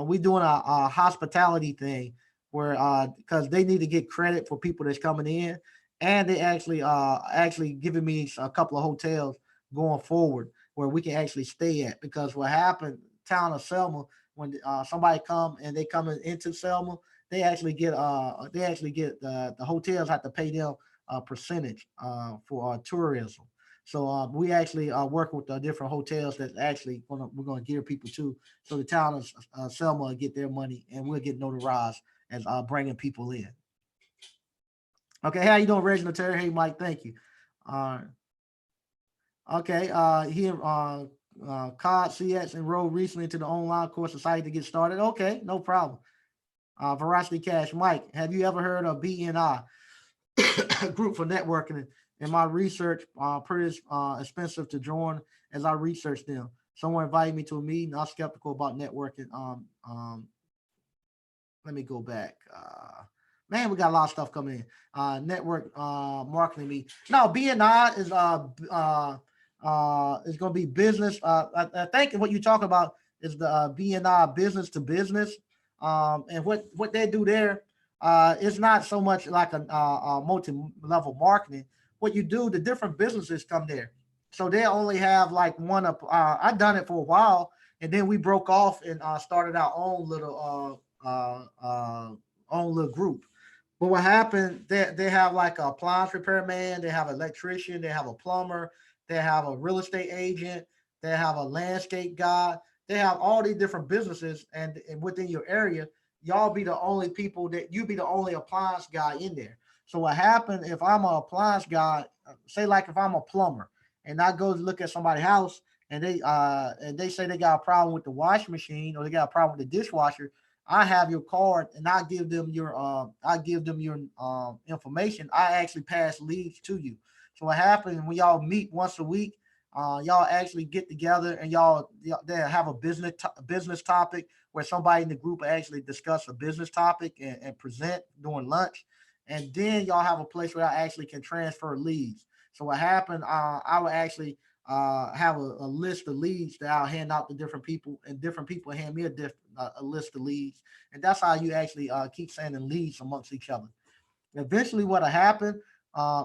A: we doing a hospitality thing where because they need to get credit for people that's coming in, and they actually giving me a couple of hotels going forward where we can actually stay at. Because what happened, town of Selma, when somebody come and they come into Selma, they actually get the hotels have to pay them a percentage for tourism. So we actually are working with the different hotels that we're gonna gear people to. So the town of Selma will get their money, and we'll get notarized as bringing people in. Okay, how you doing, Reginald Terry? Hey, Mike, thank you. Uh, okay, here, COD CX enrolled recently into the online course society to get started. Okay, no problem. Veracity Cash, Mike, have you ever heard of BNI group for networking? In my research, pretty expensive to join as I researched them. Someone invited me to a meeting. I was skeptical about networking. Let me go back. Man, we got a lot of stuff coming in. Network marketing me. No, BNI is going to be business. I think what you're talking about is the BNI business to business. And what they do there, it's not so much like a multi-level marketing. What you do, the different businesses come there. So they only have like one up. I done it for a while, and then we broke off and started our own little group. But what happened? They have like a appliance repairman, they have an electrician, they have a plumber, they have a real estate agent, they have a landscape guy. They have all these different businesses, and within your area, y'all be the only people that you be the only appliance guy in there. So what happened if I'm an appliance guy? Say like if I'm a plumber and I go to look at somebody's house and they say they got a problem with the washing machine or they got a problem with the dishwasher. I have your card and I give them your information. I actually pass leads to you. So what happens when y'all meet once a week? Y'all actually get together and they have a business topic where somebody in the group actually discuss a business topic and present during lunch, and then y'all have a place where I actually can transfer leads. So what happened? I would actually have a list of leads that I'll hand out to different people, and different people hand me a list of leads, and that's how you actually keep sending leads amongst each other. Eventually, what'll happen,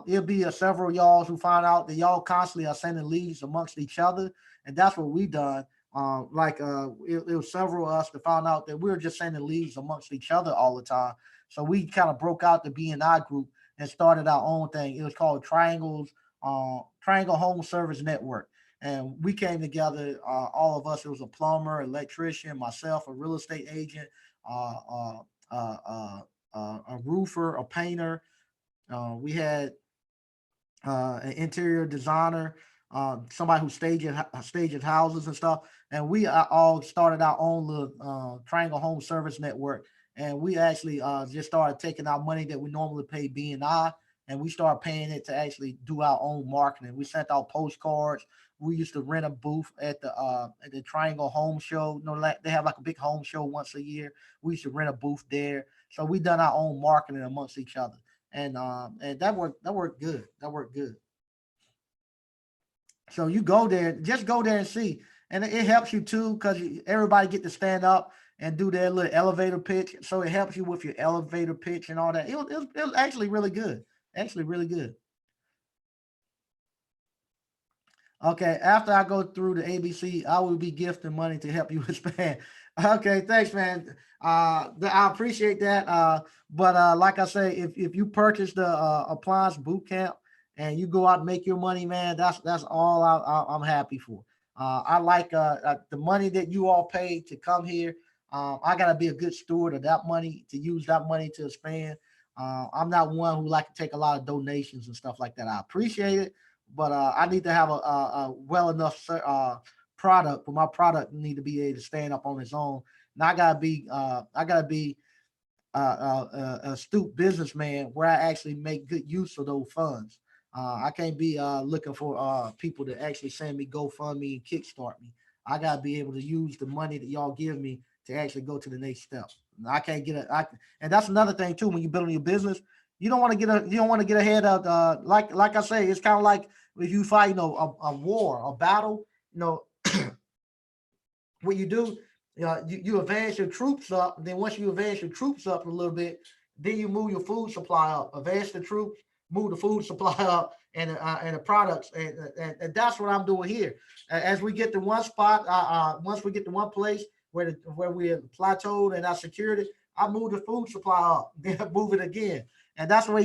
A: it'll be several y'all who find out that y'all constantly are sending leads amongst each other, and that's what we done. It was several of us that found out that we were just sending leads amongst each other all the time. So we kind of broke out the BNI group and started our own thing. It was called Triangle Home Service Network, and we came together. All of us. It was a plumber, electrician, myself, a real estate agent, uh, uh, uh, uh, a roofer, a painter. We had an interior designer, somebody who stages houses and stuff. And we all started our own little Triangle Home Service Network. And we actually just started taking our money that we normally pay BNI, and we started paying it to actually do our own marketing. We sent out postcards. We used to rent a booth at the Triangle Home Show. You know, like they have like a big home show once a year. We used to rent a booth there. So we done our own marketing amongst each other, and that worked. That worked good. That worked good. So you go there, just go there and see, and it helps you too because everybody get to stand up and do their little elevator pitch. So it helps you with your elevator pitch and all that. It was actually really good. Actually, really good. Okay, after I go through the ABC, I will be gifting money to help you expand. Okay, thanks, man. I appreciate that. But like I say, if you purchase the appliance boot camp and you go out and make your money, man, that's all I'm happy for. I like the money that you all paid to come here. I gotta be a good steward of that money to use that money to expand. I'm not one who like to take a lot of donations and stuff like that. I appreciate it, but I need to have a well enough product. But my product need to be able to stand up on its own. And I gotta be a astute businessman where I actually make good use of those funds. I can't be looking for people to actually send me GoFundMe and Kickstart me. I gotta be able to use the money that y'all give me to actually go to the next step. I can't get it. And that's another thing too. When you're building your business, you don't want to get ahead of like I say. It's kind of like if you fight, a war, a battle. You know, what you do, you advance your troops up. Then once you advance your troops up a little bit, then you move your food supply up. Advance the troops, move the food supply up, and the products, and that's what I'm doing here. As we get to one spot, once we get to one place where we're plateaued and I secured it, I move the food supply up, then move it again. And that's the way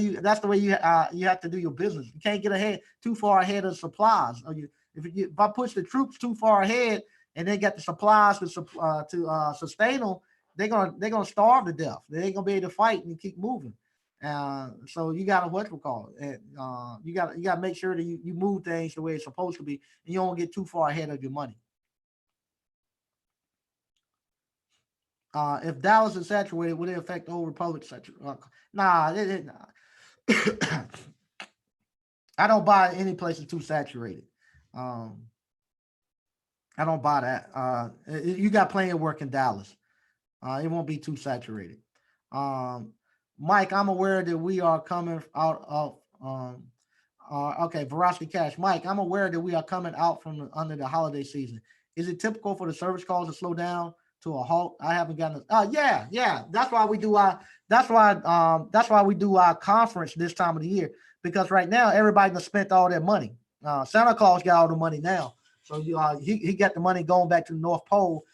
A: you have to do your business. You can't get ahead too far ahead of supplies. If I push the troops too far ahead, and they got the supplies to sustain them, they're gonna starve to death. They ain't gonna be able to fight and keep moving. So you gotta what we call it. And, you gotta make sure that you move things the way it's supposed to be, and you don't get too far ahead of your money. If Dallas is saturated, would it affect the whole Republic? Nah, nah. I don't buy any places too saturated. Um, I don't buy that. You got plenty of work in Dallas. It won't be too saturated. Um, Mike, I'm aware that we are coming out of okay, Verosky Cash. Mike, I'm aware that we are coming out from under the holiday season. Is it typical for the service calls to slow down to a halt? I haven't gotten. Yeah, yeah. That's why we do our conference this time of the year, because right now everybody done spent all their money. Santa Claus got all the money now, so he got the money going back to the North Pole.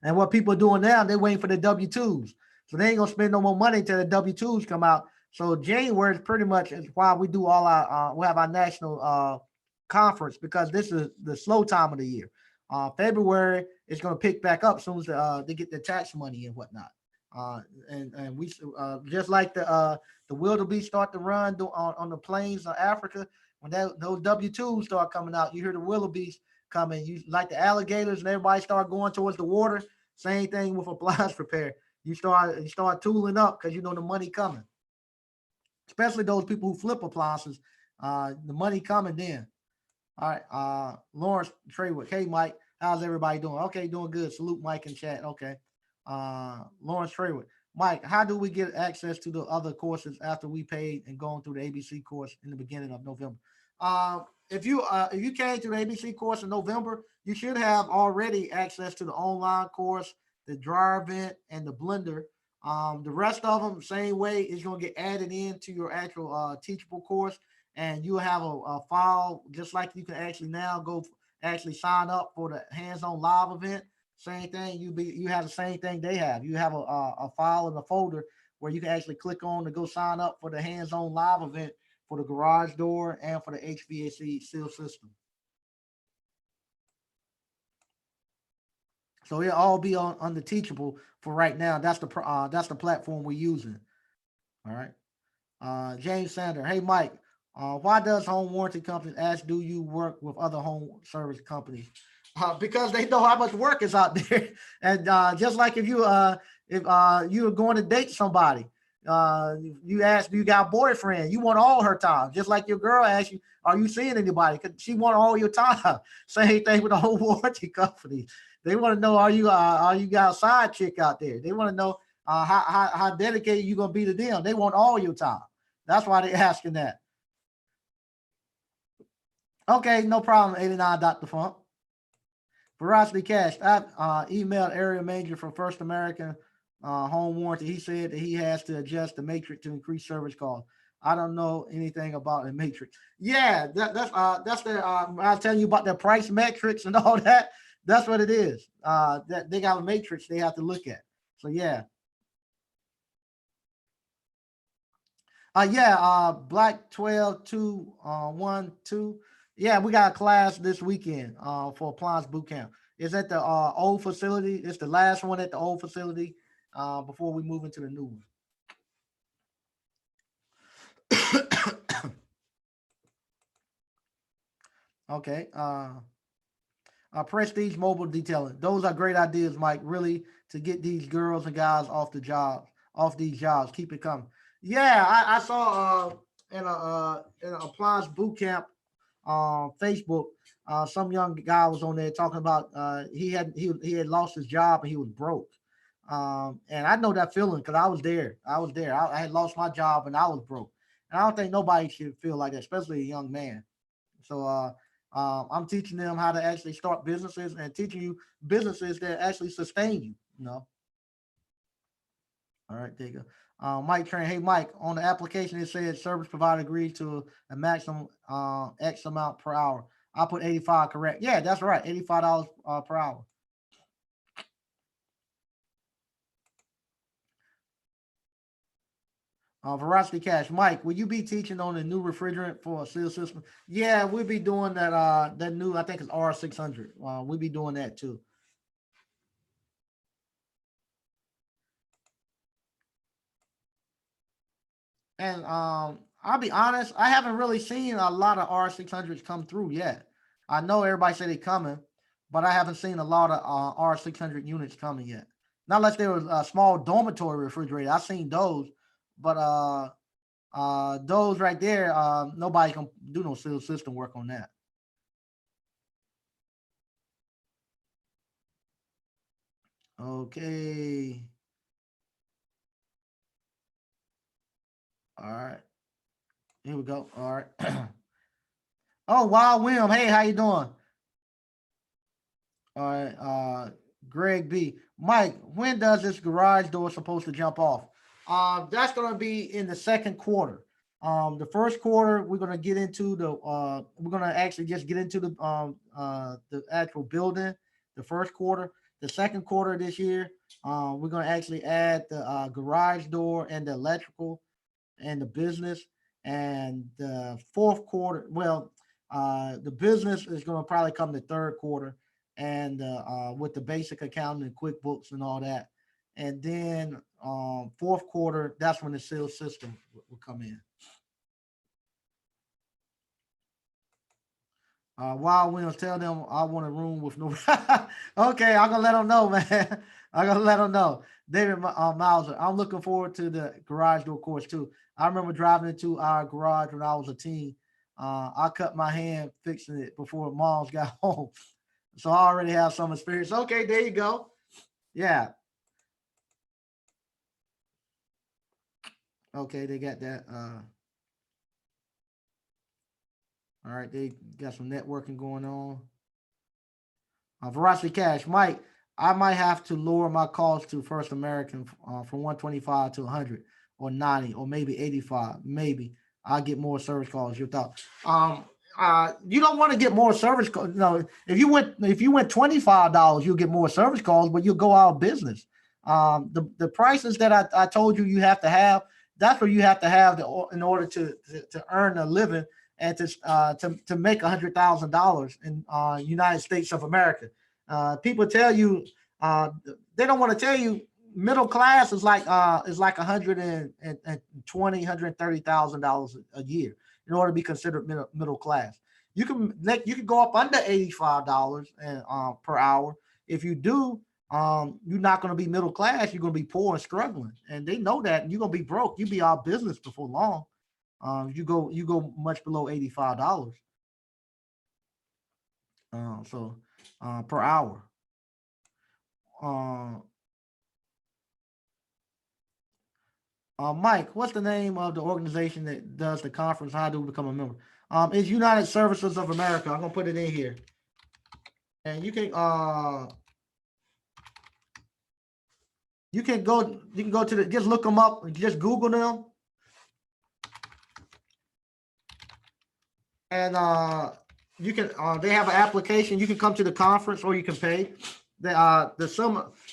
A: And what people are doing now, they're waiting for the W-2s. So they ain't gonna spend no more money until the W-2s come out. So January is pretty much is why we do all our we have our national conference, because this is the slow time of the year. February is gonna pick back up as soon as they get their tax money and whatnot. Uh, and we just like the wildebeest start to run on the plains of Africa. When those W-2s start coming out, you hear the wildebeest coming. You like the alligators and everybody start going towards the water. Same thing with appliance repair. You start tooling up because you know the money coming. Especially those people who flip appliances. The money coming then. All right. Lawrence Treywick. Hey Mike, how's everybody doing? Okay, doing good. Salute Mike in chat. Okay. Lawrence Treywick. Mike, how do we get access to the other courses after we paid and going through the ABC course in the beginning of November? If you came to the ABC course in November, you should have already access to the online course, the dryer vent, and the blender. The rest of them, same way, is going to get added into your actual teachable course, and you'll have a file just like you can actually now go actually sign up for the hands-on live event. Same thing. You have the same thing they have. You have a file and a folder where you can actually click on to go sign up for the hands-on live event for the garage door and for the HVAC seal system. So it'll all be on the Teachable for right now. That's the platform we're using. All right. James Sander, hey Mike, why does home warranty companies ask, do you work with other home service companies? Because they know how much work is out there, and just like if you are going to date somebody, you ask, do you got a boyfriend? You want all her time, just like your girl asks you, are you seeing anybody? Because she want all your time. Same thing with the home warranty company. They want to know, are you got a side chick out there? They want to know how dedicated you gonna be to them. They want all your time. That's why they're asking that. Okay, no problem. 89 Dr. Funk. Veracity Cash. I emailed area manager from First American Home Warranty. He said that he has to adjust the matrix to increase service cost. I don't know anything about the matrix. Yeah, that's the I was telling you about the price metrics and all that. That's what it is. That they got a matrix they have to look at. So yeah. Black 12 2 1 2. Yeah, we got a class this weekend for Appliance Boot Camp. It's at the old facility. It's the last one at the old facility before we move into the new one. Okay. Prestige mobile detailing. Those are great ideas, Mike. Really, to get these girls and guys off these jobs. Keep it coming. Yeah, I saw in an appliance boot camp Facebook. Some young guy was on there talking about he had lost his job and he was broke. And I know that feeling because I was there. I had lost my job and I was broke. And I don't think nobody should feel like that, especially a young man. So I'm teaching them how to actually start businesses and teaching you businesses that actually sustain you. You know. All right, there you go. Mike Train, hey Mike, on the application it says service provider agrees to a maximum X amount per hour. I put 85, correct? Yeah, that's right, $85 per hour. Veracity Cash, Mike, will you be teaching on the new refrigerant for a seal system? Yeah, we'll be doing that. That new, I think it's R600. We'll be doing that too. And I'll be honest, I haven't really seen a lot of R600s come through yet. I know everybody said they coming, but I haven't seen a lot of R600 units coming yet. Not unless there was a small dormitory refrigerator. I've seen those, but those right there, nobody can do no seal system work on that. Okay. All right. Here we go. All right. Oh, Wild William. Hey, how you doing? All right. Greg B. Mike, when does this garage door supposed to jump off? That's gonna be in the second quarter. The first quarter we're gonna get into we're gonna actually just get into the actual building. The first quarter, the second quarter of this year, we're gonna actually add the garage door and the electrical and the business. And the fourth quarter, well, the business is going to probably come the third quarter, and with the basic accounting and QuickBooks and all that. And then fourth quarter, that's when the sales system will come in. Wild Williams, tell them I want a room with no. Okay, I'm gonna let them know, man. I'm gonna let them know. David Mauser, I'm looking forward to the garage door course too. I remember driving into our garage when I was a teen. I cut my hand fixing it before moms got home, so I already have some experience. Okay, there you go. Yeah. Okay, they got that. All right, they got some networking going on. Veracity Cash, Mike, I might have to lower my cost to First American from 125 to 100 or 90 or maybe 85. Maybe I'll get more service calls. Your thought? You don't want to get more service calls. No, if you went $25, you'll get more service calls, but you'll go out of business. The prices that I told you have to have, that's what you have to have in order to earn a living and to make $100,000 in United States of America. People tell you they don't want to tell you middle class is like 120, $130,000 a year in order to be considered middle class. You can go up under $85 per hour. If you do, you're not going to be middle class. You're going to be poor and struggling, and they know that. And you're going to be broke. You'll be out of business before long. You go much below $85. Per hour. Uh, Mike, what's the name of the organization that does the conference? How do we become a member? It's United Services of America. I'm gonna put it in here, and you can go to the just look them up, just Google them, and you can they have an application. You can come to the conference or you can pay. The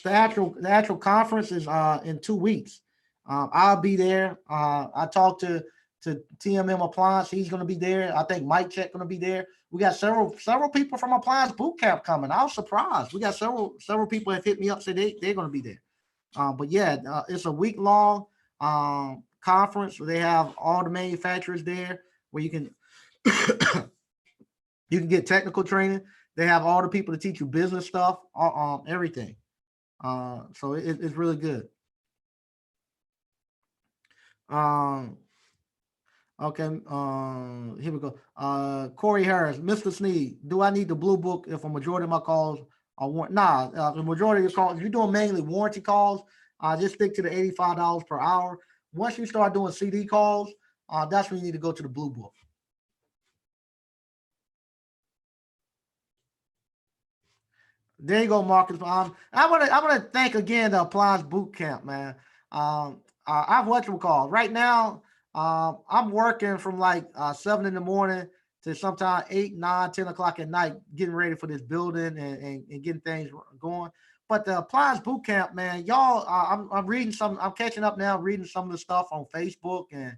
A: actual conference is in 2 weeks. I'll be there. I talked to TMM Appliance. He's going to be there. I think Mike Check going to be there. We got several people from Appliance Boot Camp coming. I was surprised. We got several people have hit me up, said they're going to be there. But yeah, it's a week long conference where they have all the manufacturers there where you can you can get technical training. They have all the people to teach you business stuff, everything. So it's really good. Um, okay. Here we go. Corey Harris, Mr. Sneed. Do I need the blue book if a majority of my calls are warranty? Nah, the majority of your calls, if you're doing mainly warranty calls, just stick to the $85 per hour. Once you start doing CD calls, that's when you need to go to the blue book. There you go, Marcus. I want to thank again the Appliance Boot Camp, man. I've what you call right now. I'm working from like 7 in the morning to sometime 8, 9, 10 o'clock at night, getting ready for this building and getting things going. But the Appliance Boot Camp, man, y'all, I'm reading some. I'm catching up now, reading some of the stuff on Facebook and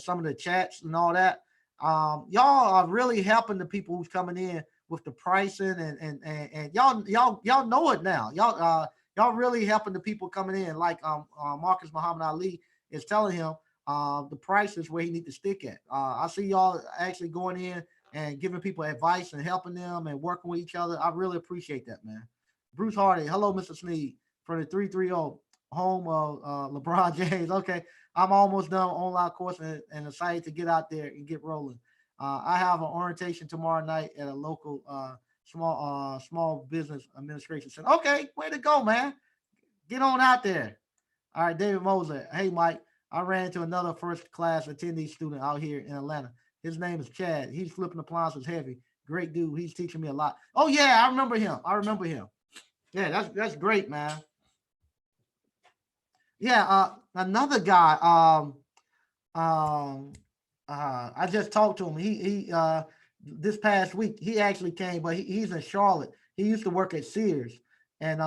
A: some of the chats and all that. Y'all are really helping the people who's coming in with the pricing and y'all know it now. Y'all really helping the people coming in. Like Marcus Muhammad Ali is telling him the prices where he need to stick at. I see y'all actually going in and giving people advice and helping them and working with each other. I really appreciate that, man. Bruce Hardy, hello, Mr. Sneed from the 330 home of LeBron James. Okay, I'm almost done online course and excited to get out there and get rolling. I have an orientation tomorrow night at a local small business administration center. Okay, way to go, man. Get on out there. All right, David Moser. Hey, Mike. I ran into another first class attendee student out here in Atlanta. His name is Chad. He's flipping appliances heavy. Great dude. He's teaching me a lot. Oh yeah, I remember him. Yeah, that's great, man. Yeah, another guy. Um, I just talked to him. He this past week he actually came, but he's in Charlotte. He used to work at Sears, and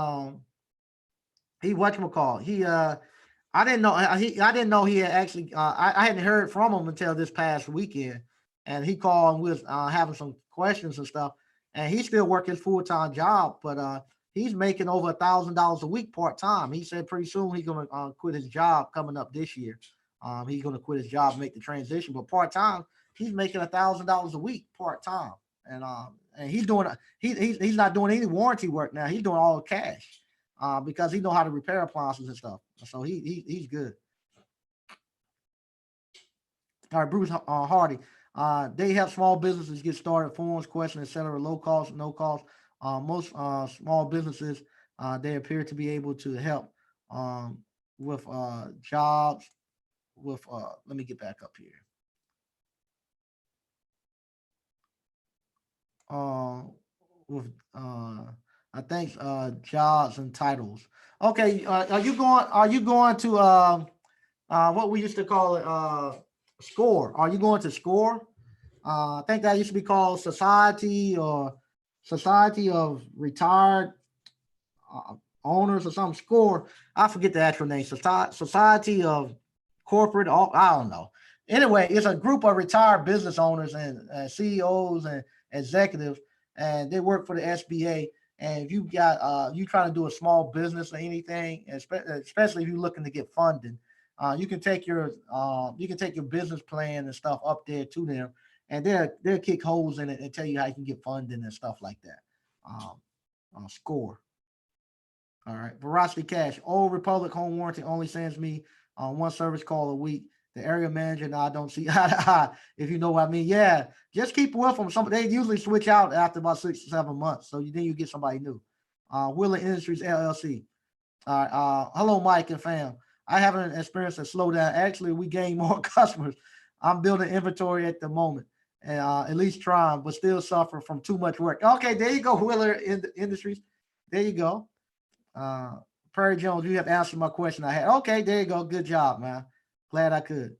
A: he whatchamacallit. He I didn't know I didn't know he had actually I hadn't heard from him until this past weekend, and he called and we was having some questions and stuff, and he's still working his full time job, but he's making over $1,000 a week part time. He said pretty soon he's gonna quit his job coming up this year. He's gonna quit his job, make the transition, but part time he's making $1,000 a week part time, and he's doing he's not doing any warranty work now. He's doing all cash because he know how to repair appliances and stuff. So he's good. All right, Bruce Hardy. They help small businesses get started, forms, questions, etc. Low cost, no cost. Most small businesses they appear to be able to help with jobs. With let me get back up here. uh, with I think jobs and titles. Okay, are you going to what we used to call it score? Are you going to score? I think that used to be called Society of Retired uh, Owners or something. Score. I forget the actual name. Society of Corporate. I don't know. Anyway, it's a group of retired business owners and CEOs and executives, and they work for the SBA. And if you got you trying to do a small business or anything, especially if you're looking to get funding, you can take your business plan and stuff up there to them, and they'll kick holes in it and tell you how you can get funding and stuff like that. Um, Score. All right. Veracity Cash. Old Republic Home Warranty only sends me one service call a week. The area manager and I don't see eye to eye, if you know what I mean. Yeah. Just keep with them. They usually switch out after about 6 to 7 months. So then you get somebody new. Wheeler Industries LLC. Hello, Mike and fam. I haven't experienced a slowdown. Actually, we gain more customers. I'm building inventory at the moment, and at least trying, but still suffer from too much work. Okay, there you go, Wheeler Industries. There you go. Uh, Prairie Jones, you have answered my question I had. Okay, there you go. Good job, man. Glad I could.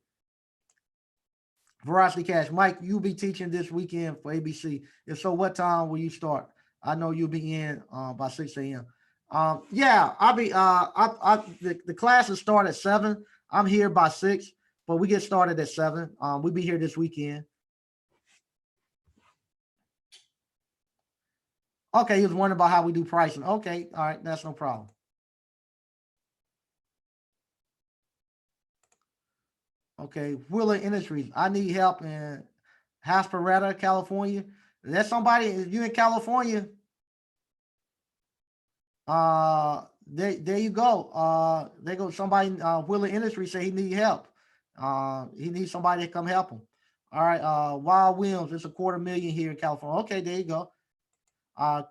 A: Veracity Cash, Mike, you'll be teaching this weekend for ABC. If so, what time will you start? I know you'll be in by 6 a.m. Yeah, I'll be. The classes start at 7. I'm here by 6, but we get started at 7. We'll be here this weekend. Okay, he was wondering about how we do pricing. Okay, all right, that's no problem. Okay, Wheeler Industries. I need help in Hasparetta, California. That's somebody. If you in California, there you go. There go somebody. Wheeler Industries say he need help. He needs somebody to come help him. All right. Wild Williams. It's $250,000 here in California. Okay, there you go.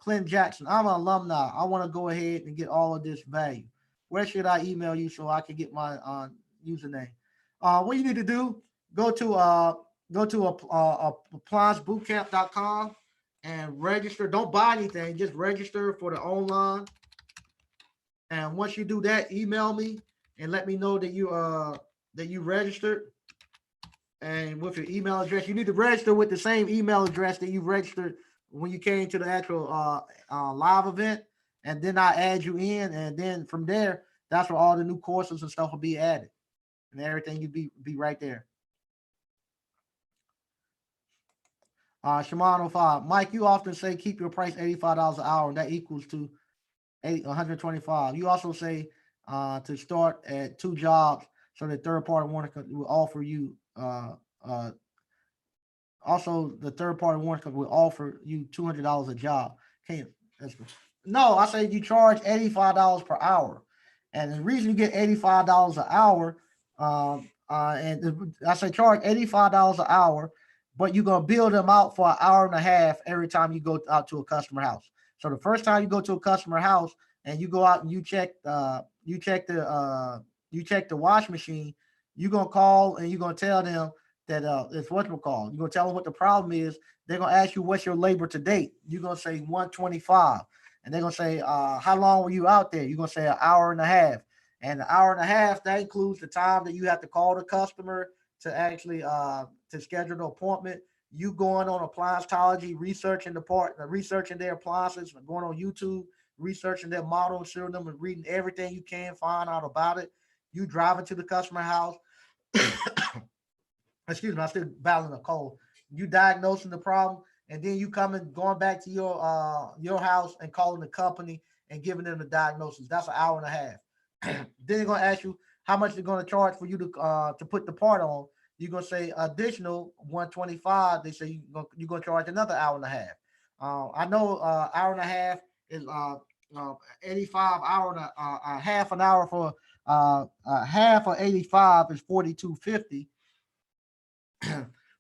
A: Clint Jackson. I'm an alumni. I want to go ahead and get all of this value. Where should I email you so I can get my username? What you need to do, go to appliancebootcamp.com and register. Don't buy anything, just register for the online. And once you do that, email me and let me know that you registered. And with your email address, you need to register with the same email address that you registered when you came to the actual live event. And then I add you in, and then from there, that's where all the new courses and stuff will be added, and everything you be right there. Shimano 5. Mike, you often say keep your price $85 an hour, and that equals to 125. You also say to start at 2 jobs so that third party warranty will offer you also the third party warranty will offer you $200 a job. Can't that's no, I say you charge $85 per hour. And the reason you get $85 an hour, I say charge $85 an hour, but you're gonna build them out for an hour and a half every time you go out to a customer house. So the first time you go to a customer house and you go out and you check the wash machine, you're gonna call and you're gonna tell them that it's what we call. You're gonna tell them what the problem is. They're gonna ask you what's your labor to date. You're gonna say 125, and they're gonna say how long were you out there? You're gonna say an hour and a half, and an hour and a half that includes the time that you have to call the customer to actually to schedule the appointment. You going on appliancetology, researching their appliances, going on YouTube, researching their model, showing them and reading everything you can find out about it. You driving to the customer house. Excuse me, I'm still battling a cold. You diagnosing the problem, and then you coming going back to your house and calling the company and giving them the diagnosis. That's an hour and a half. Then they're gonna ask you how much they're gonna charge for you to put the part on. You're gonna say additional 125. They say you're gonna charge another hour and a half. I know hour and a half is 85 hour and a half an hour for half of 85 is 42.50.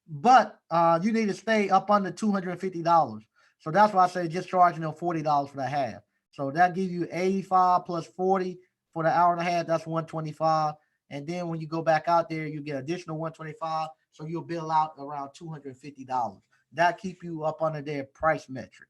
A: But you need to stay up under $250. So that's why I say just charging them $40 for the half. So that gives you 85 plus 40 for the hour and a half. That's 125. And then when you go back out there, you get additional 125. So you'll bill out around $250. that keep you up under their price metric.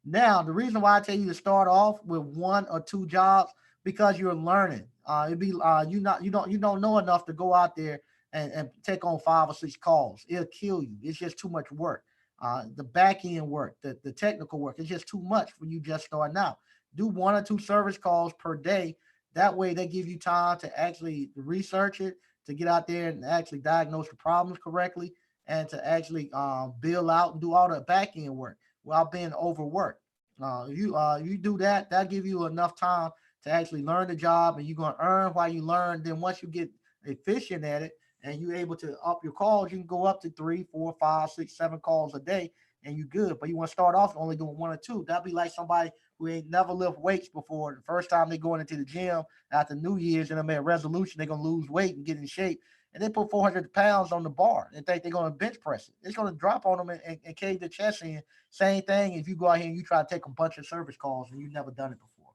A: Now, the reason why I tell you to start off with 1 or 2 jobs, because you're learning. It'd be you don't know enough to go out there and take on 5 or 6 calls. It'll kill you. It's just too much work. The back end work, the technical work, it's just too much for you just starting out. Do 1 or 2 service calls per day. That way, they give you time to actually research it, to get out there and actually diagnose the problems correctly, and to actually bill out and do all the back end work without being overworked. If you do that, that give you enough time to actually learn the job, and you're gonna earn while you learn. Then once you get efficient at it, and you're able to up your calls, you can go up to 3, 4, 5, 6, 7 calls a day, and you're good. But you want to start off only doing 1 or 2. That'd be like somebody who ain't never lift weights before. The first time they going into the gym after New Year's and they made a resolution, they're gonna lose weight and get in shape, and they put 400 pounds on the bar and think they're gonna bench press it. It's gonna drop on them and cave the chest in. Same thing if you go out here and you try to take a bunch of service calls and you've never done it before.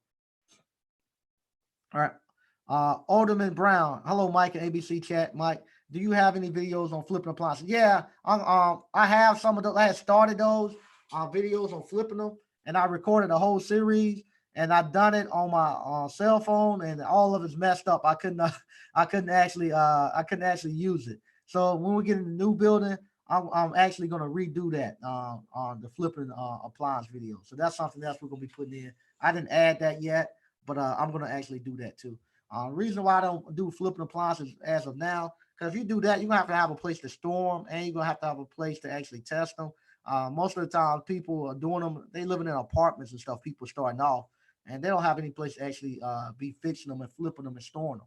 A: All right. Alderman Brown. Hello, Mike and ABC chat. Mike, do you have any videos on flipping appliances? Yeah, I have some of those. I had started those videos on flipping them, and I recorded a whole series, and I done it on my cell phone, and all of it's messed up. I couldn't I couldn't actually use it. So when we get in the new building, I'm actually gonna redo that on the flipping appliance video. So that's something else we're gonna be putting in. I didn't add that yet, but I'm gonna actually do that too. Reason why I don't do flipping appliances as of now, because if you do that, you're gonna have to have a place to store them, and you're gonna have to have a place to actually test them. Most of the time, people are doing them. They living in apartments and stuff. People starting off, and they don't have any place to actually be fixing them and flipping them and storing them.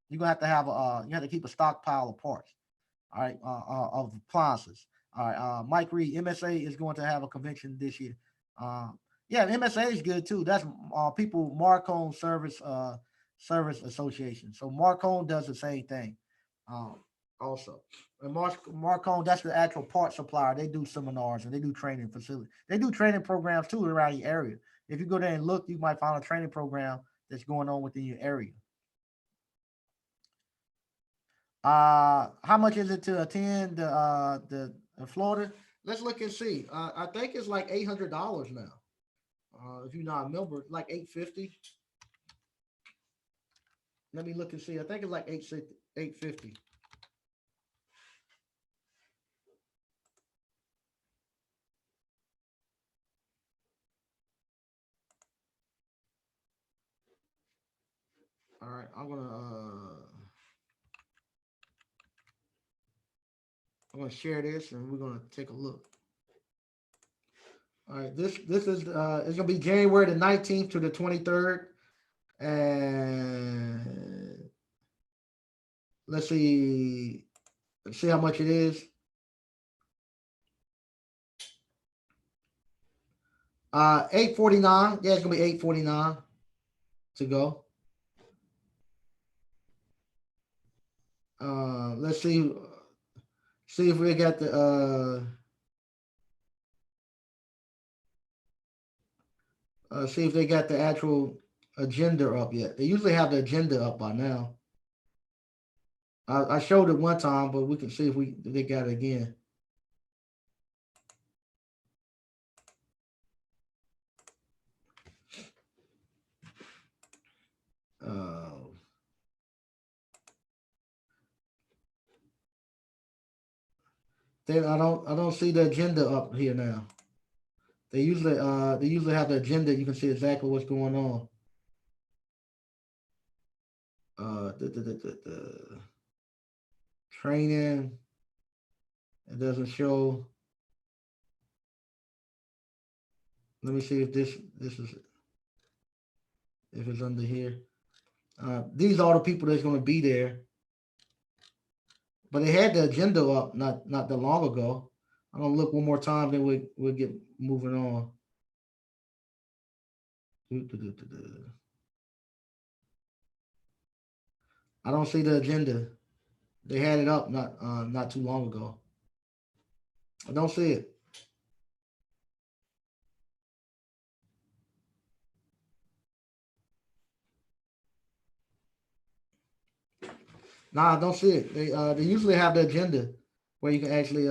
A: You're gonna have to have you have to keep a stockpile of parts. All right, of appliances. All right, Mike Reed, MSA is going to have a convention this year. Yeah, MSA is good too. That's people Marcone Service Association. So Marcone does the same thing. Um, also, and Marcone, that's the actual part supplier. They do seminars and they do training facilities. They do training programs too around your area. If you go there and look, you might find a training program that's going on within your area. How much is it to attend the Florida? Let's look and see. I think it's like $800 now. If you're not a member, like 850. Let me look and see. I think it's like 850. All right, I'm gonna share this and we're gonna take a look. All right, this is it's gonna be January the 19th to the 23rd, and let's see how much it is. 849. Yeah, it's gonna be 849 to go. Let's see if we got the see if they got the actual agenda up yet. They usually have the agenda up by now. I showed it one time, but we can see if they got it again. Then I don't see the agenda up here now. They usually have the agenda. You can see exactly what's going on. The training. It doesn't show. Let me see if this is if it's under here. These are the people that's going to be there. But they had the agenda up not that long ago. I'm gonna look one more time, then we'll get moving on. I don't see the agenda. They had it up not too long ago. I don't see it. Nah, I don't see it. They usually have the agenda where you can actually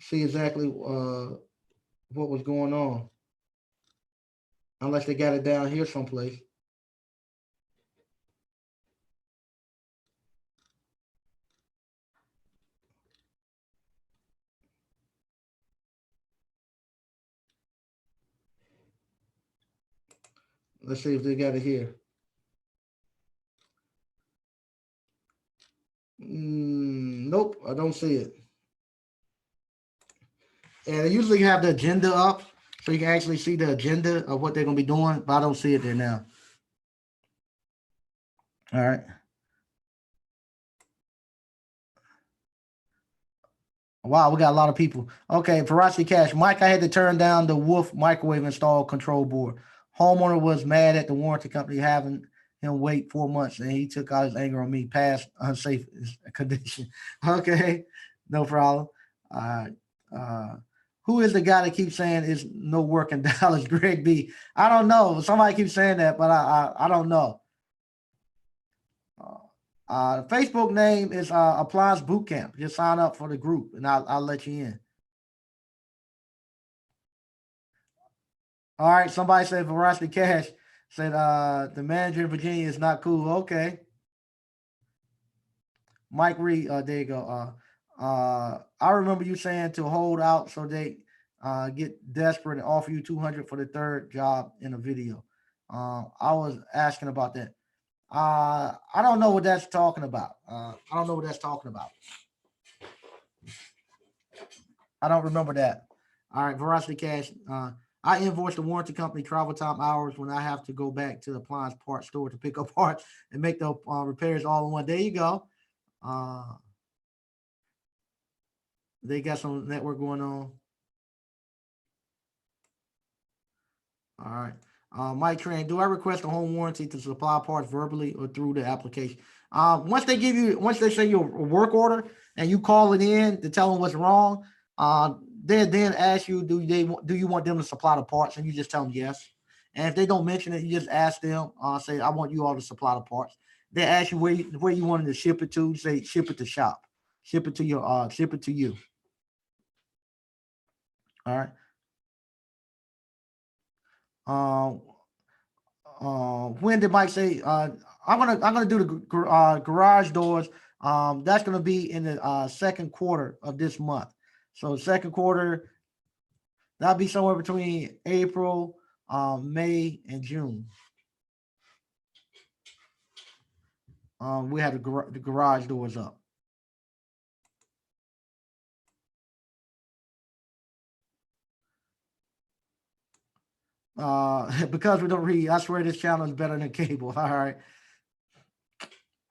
A: see exactly what was going on, unless they got it down here someplace. Let's see if they got it here. Nope, I don't see it. And they usually have the agenda up, so you can actually see the agenda of what they're gonna be doing, but I don't see it there now. All right. Wow, we got a lot of people. Okay, Veracity Cash. Mike, I had to turn down the Wolf microwave install control board. Homeowner was mad at the warranty company having him wait 4 months, and he took out his anger on me. Past unsafe condition. Okay, no problem. Uh, uh, who is the guy that keeps saying it's no work in Dallas? Greg B. I don't know. Somebody keeps saying that, but I don't know. Facebook name is Appliance Bootcamp. Just sign up for the group, and I'll let you in. All right. Somebody said Veracity Cash said the manager in Virginia is not cool. Okay. Mike Reed. There you go. I remember you saying to hold out so they get desperate and offer you 200 for the third job in a video. I was asking about that. I don't know what that's talking about. I don't know what that's talking about. I don't remember that. All right, Veracity Cash. I invoice the warranty company travel time hours when I have to go back to the appliance parts store to pick up parts and make the repairs all in one. There you go. Uh, they got some network going on. All right. Mike Tran, do I request a home warranty to supply parts verbally or through the application? Once they say your work order and you call it in to tell them what's wrong, they then ask you, do you want them to supply the parts? And you just tell them yes. And if they don't mention it, you just ask them, say, I want you all to supply the parts. They ask you where you want them to ship it to. Say, ship it to shop, ship it to ship it to you. All right. Um, when did Mike say I'm gonna do the garage doors? That's gonna be in the second quarter of this month. So second quarter, that'll be somewhere between April, May, and June. We have the garage doors up. Because we don't read, I swear this channel is better than cable. All right.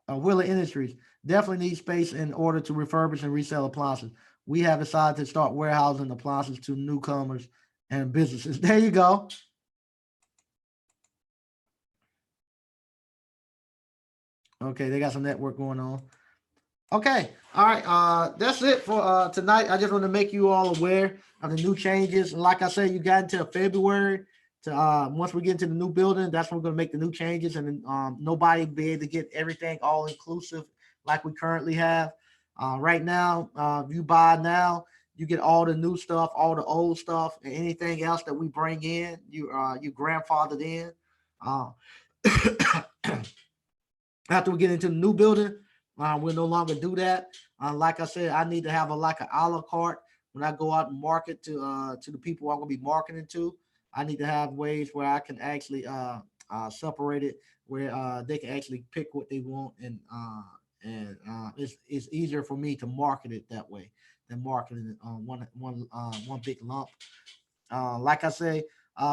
A: Wheeler Industries definitely needs space in order to refurbish and resell appliances. We have decided to start warehousing appliances to newcomers and businesses. There you go. Okay, they got some network going on. Okay, all right. That's it for tonight. I just want to make you all aware of the new changes. And like I said, you got until February to once we get into the new building, that's when we're gonna make the new changes, and nobody be able to get everything all inclusive like we currently have. Right now, if you buy now, you get all the new stuff, all the old stuff, and anything else that we bring in, you grandfathered in. Uh, After we get into the new building, we'll no longer do that. Like I said, I need to have like an a la carte when I go out and market to the people I'm gonna be marketing to. I need to have ways where I can actually separate it, where they can actually pick what they want, and it's easier for me to market it that way than marketing it on one big lump. Like I say,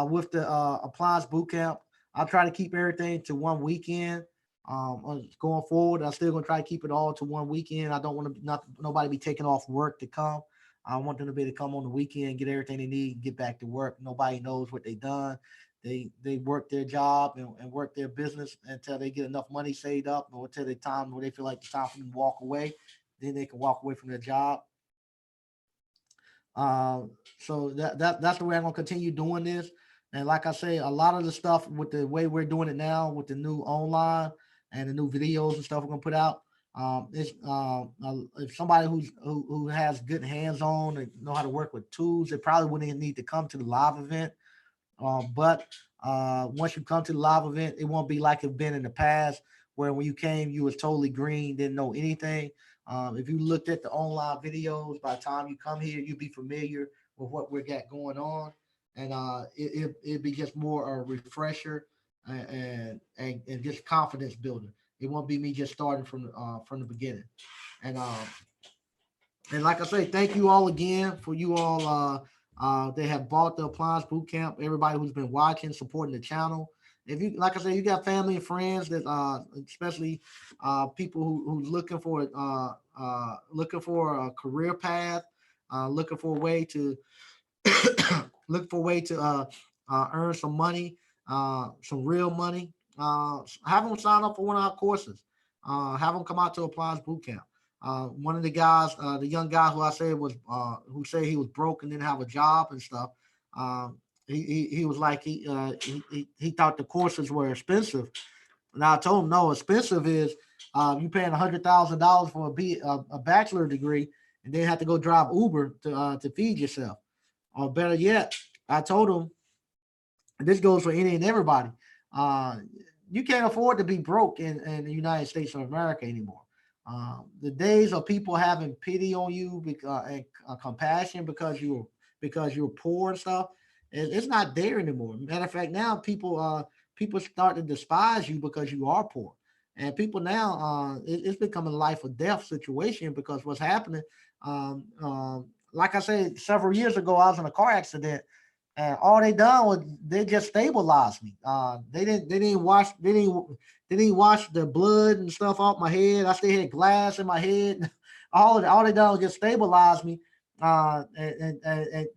A: with the appliance boot camp, I'll try to keep everything to one weekend. Going forward, I'm still gonna try to keep it all to one weekend. I don't want to not nobody be taking off work to come. I want them to be able to come on the weekend, get everything they need, and get back to work. Nobody knows what they done. They work their job and work their business until they get enough money saved up, or until the time where they feel like it's time for them to walk away. Then they can walk away from their job. So that's the way I'm gonna continue doing this. And like I say, a lot of the stuff with the way we're doing it now with the new online and the new videos and stuff we're gonna put out. It's if somebody who has good hands on and know how to work with tools, they probably wouldn't need to come to the live event. But once you come to the live event, it won't be like it's been in the past, where when you came, you was totally green, didn't know anything. If you looked at the online videos, by the time you come here, you'll be familiar with what we got going on, and it'd be just more a refresher and just confidence builder. It won't be me just starting from the beginning, and and like I say, thank you all again for you all that have bought the Appliance Bootcamp. Everybody who's been watching, supporting the channel. If you, like I said, you got family and friends that, especially people who's looking for a career path, looking for a way to look for a way to earn some money, some real money. Have them sign up for one of our courses. Have them come out to Appliance Bootcamp. One of the guys, the young guy who I said was, who said he was broke and didn't have a job and stuff. He was like he thought the courses were expensive, and I told him no, expensive is you paying $100,000 for a bachelor degree and then have to go drive Uber to feed yourself. Or better yet, I told him, and this goes for any and everybody. Uh, you can't afford to be broke in the United States of America anymore. The days of people having pity on you and compassion because you're poor and stuff, it's not there anymore. Matter of fact, now people start to despise you because you are poor, and people now it's becoming a life or death situation because what's happening. Like I said, several years ago, I was in a car accident, and all they done was they just stabilized me. They didn't wash the blood and stuff off my head. I still had glass in my head. All they done was just stabilize me,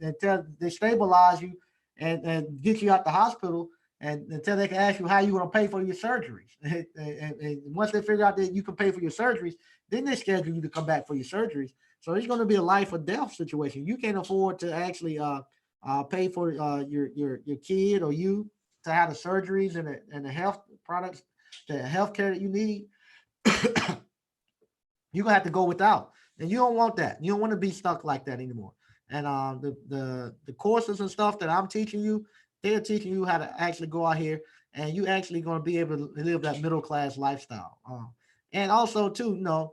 A: until they stabilize you and get you out the hospital, and until they can ask you how you going to pay for your surgeries. And once they figure out that you can pay for your surgeries, then they schedule you to come back for your surgeries. So it's going to be a life or death situation. You can't afford to actually pay for your kid or you to have the surgeries and the health products, the health care that you need. You're gonna have to go without, and you don't want that. You don't want to be stuck like that anymore. And the courses and stuff that I'm teaching you, they're teaching you how to actually go out here, and you actually going to be able to live that middle class lifestyle. And also too,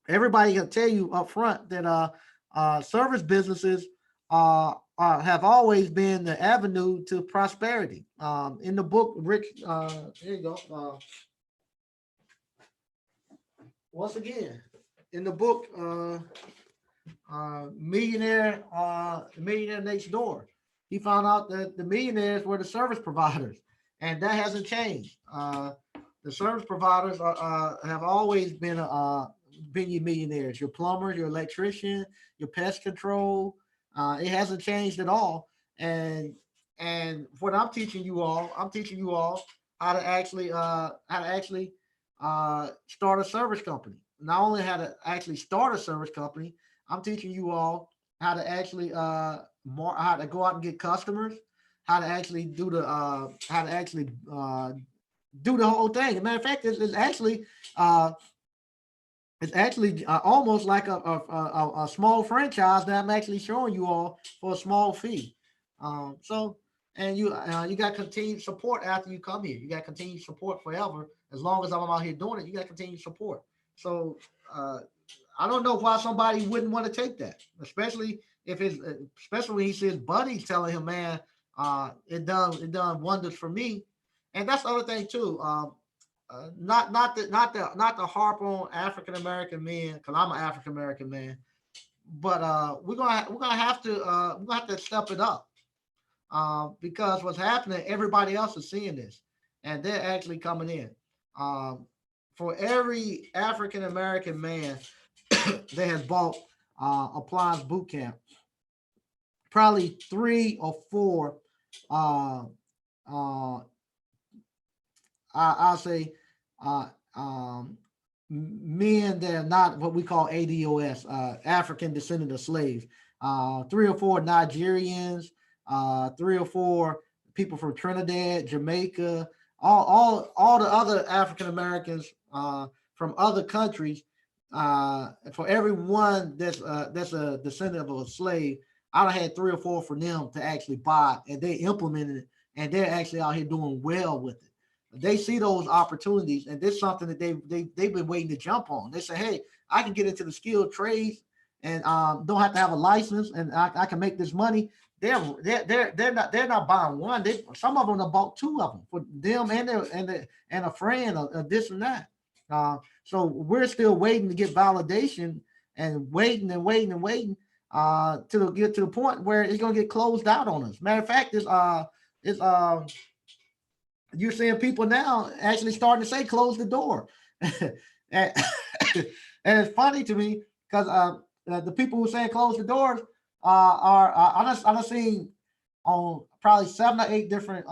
A: everybody can tell you up front that service businesses have always been the avenue to prosperity. In the book, Rick, here you go. Once again, in the book, Millionaire Next Door, he found out that the millionaires were the service providers, and that hasn't changed. The service providers have always been your millionaires, your plumber, your electrician, your pest control. It hasn't changed at all. And what I'm teaching you all how to actually start a service company. Not only how to actually start a service company, I'm teaching you all how to actually how to go out and get customers, how to actually how to actually do the whole thing. As a matter of fact, uh, it's actually almost like a small franchise that I'm actually showing you all for a small fee. So, and you got continued support after you come here. You got continued support forever. As long as I'm out here doing it, you got continued support. So uh, I don't know why somebody wouldn't want to take that, especially if it's especially when he says buddies telling him, man, it done wonders for me. And that's the other thing too. Not the harp on African American men because I'm an African American man, but we're gonna have to step it up because what's happening, everybody else is seeing this, and they're actually coming in. Um, for every African American man that has bought Appliance Boot Camp, probably three or four uh, uh, I'll say uh, um, men that are not what we call ADOS, African descendant of slaves. Three or four Nigerians, three or four people from Trinidad, Jamaica, all the other African Americans from other countries. For every one that's a descendant of a slave, I'd have had 3 or 4 for them to actually buy, and they implemented it, and they're actually out here doing well with it. They see those opportunities, and this is something that they've been waiting to jump on. They say, "Hey, I can get into the skilled trades and don't have to have a license, and I can make this money." They're not buying one. Some of them have bought 2 of them for them and a friend or this and that. So we're still waiting to get validation and waiting and waiting and waiting to get to the point where it's gonna get closed out on us. Matter of fact, it's you're seeing people now actually starting to say close the door. and, and it's funny to me because the people who are saying close the doors I just seen on probably 7 or 8 different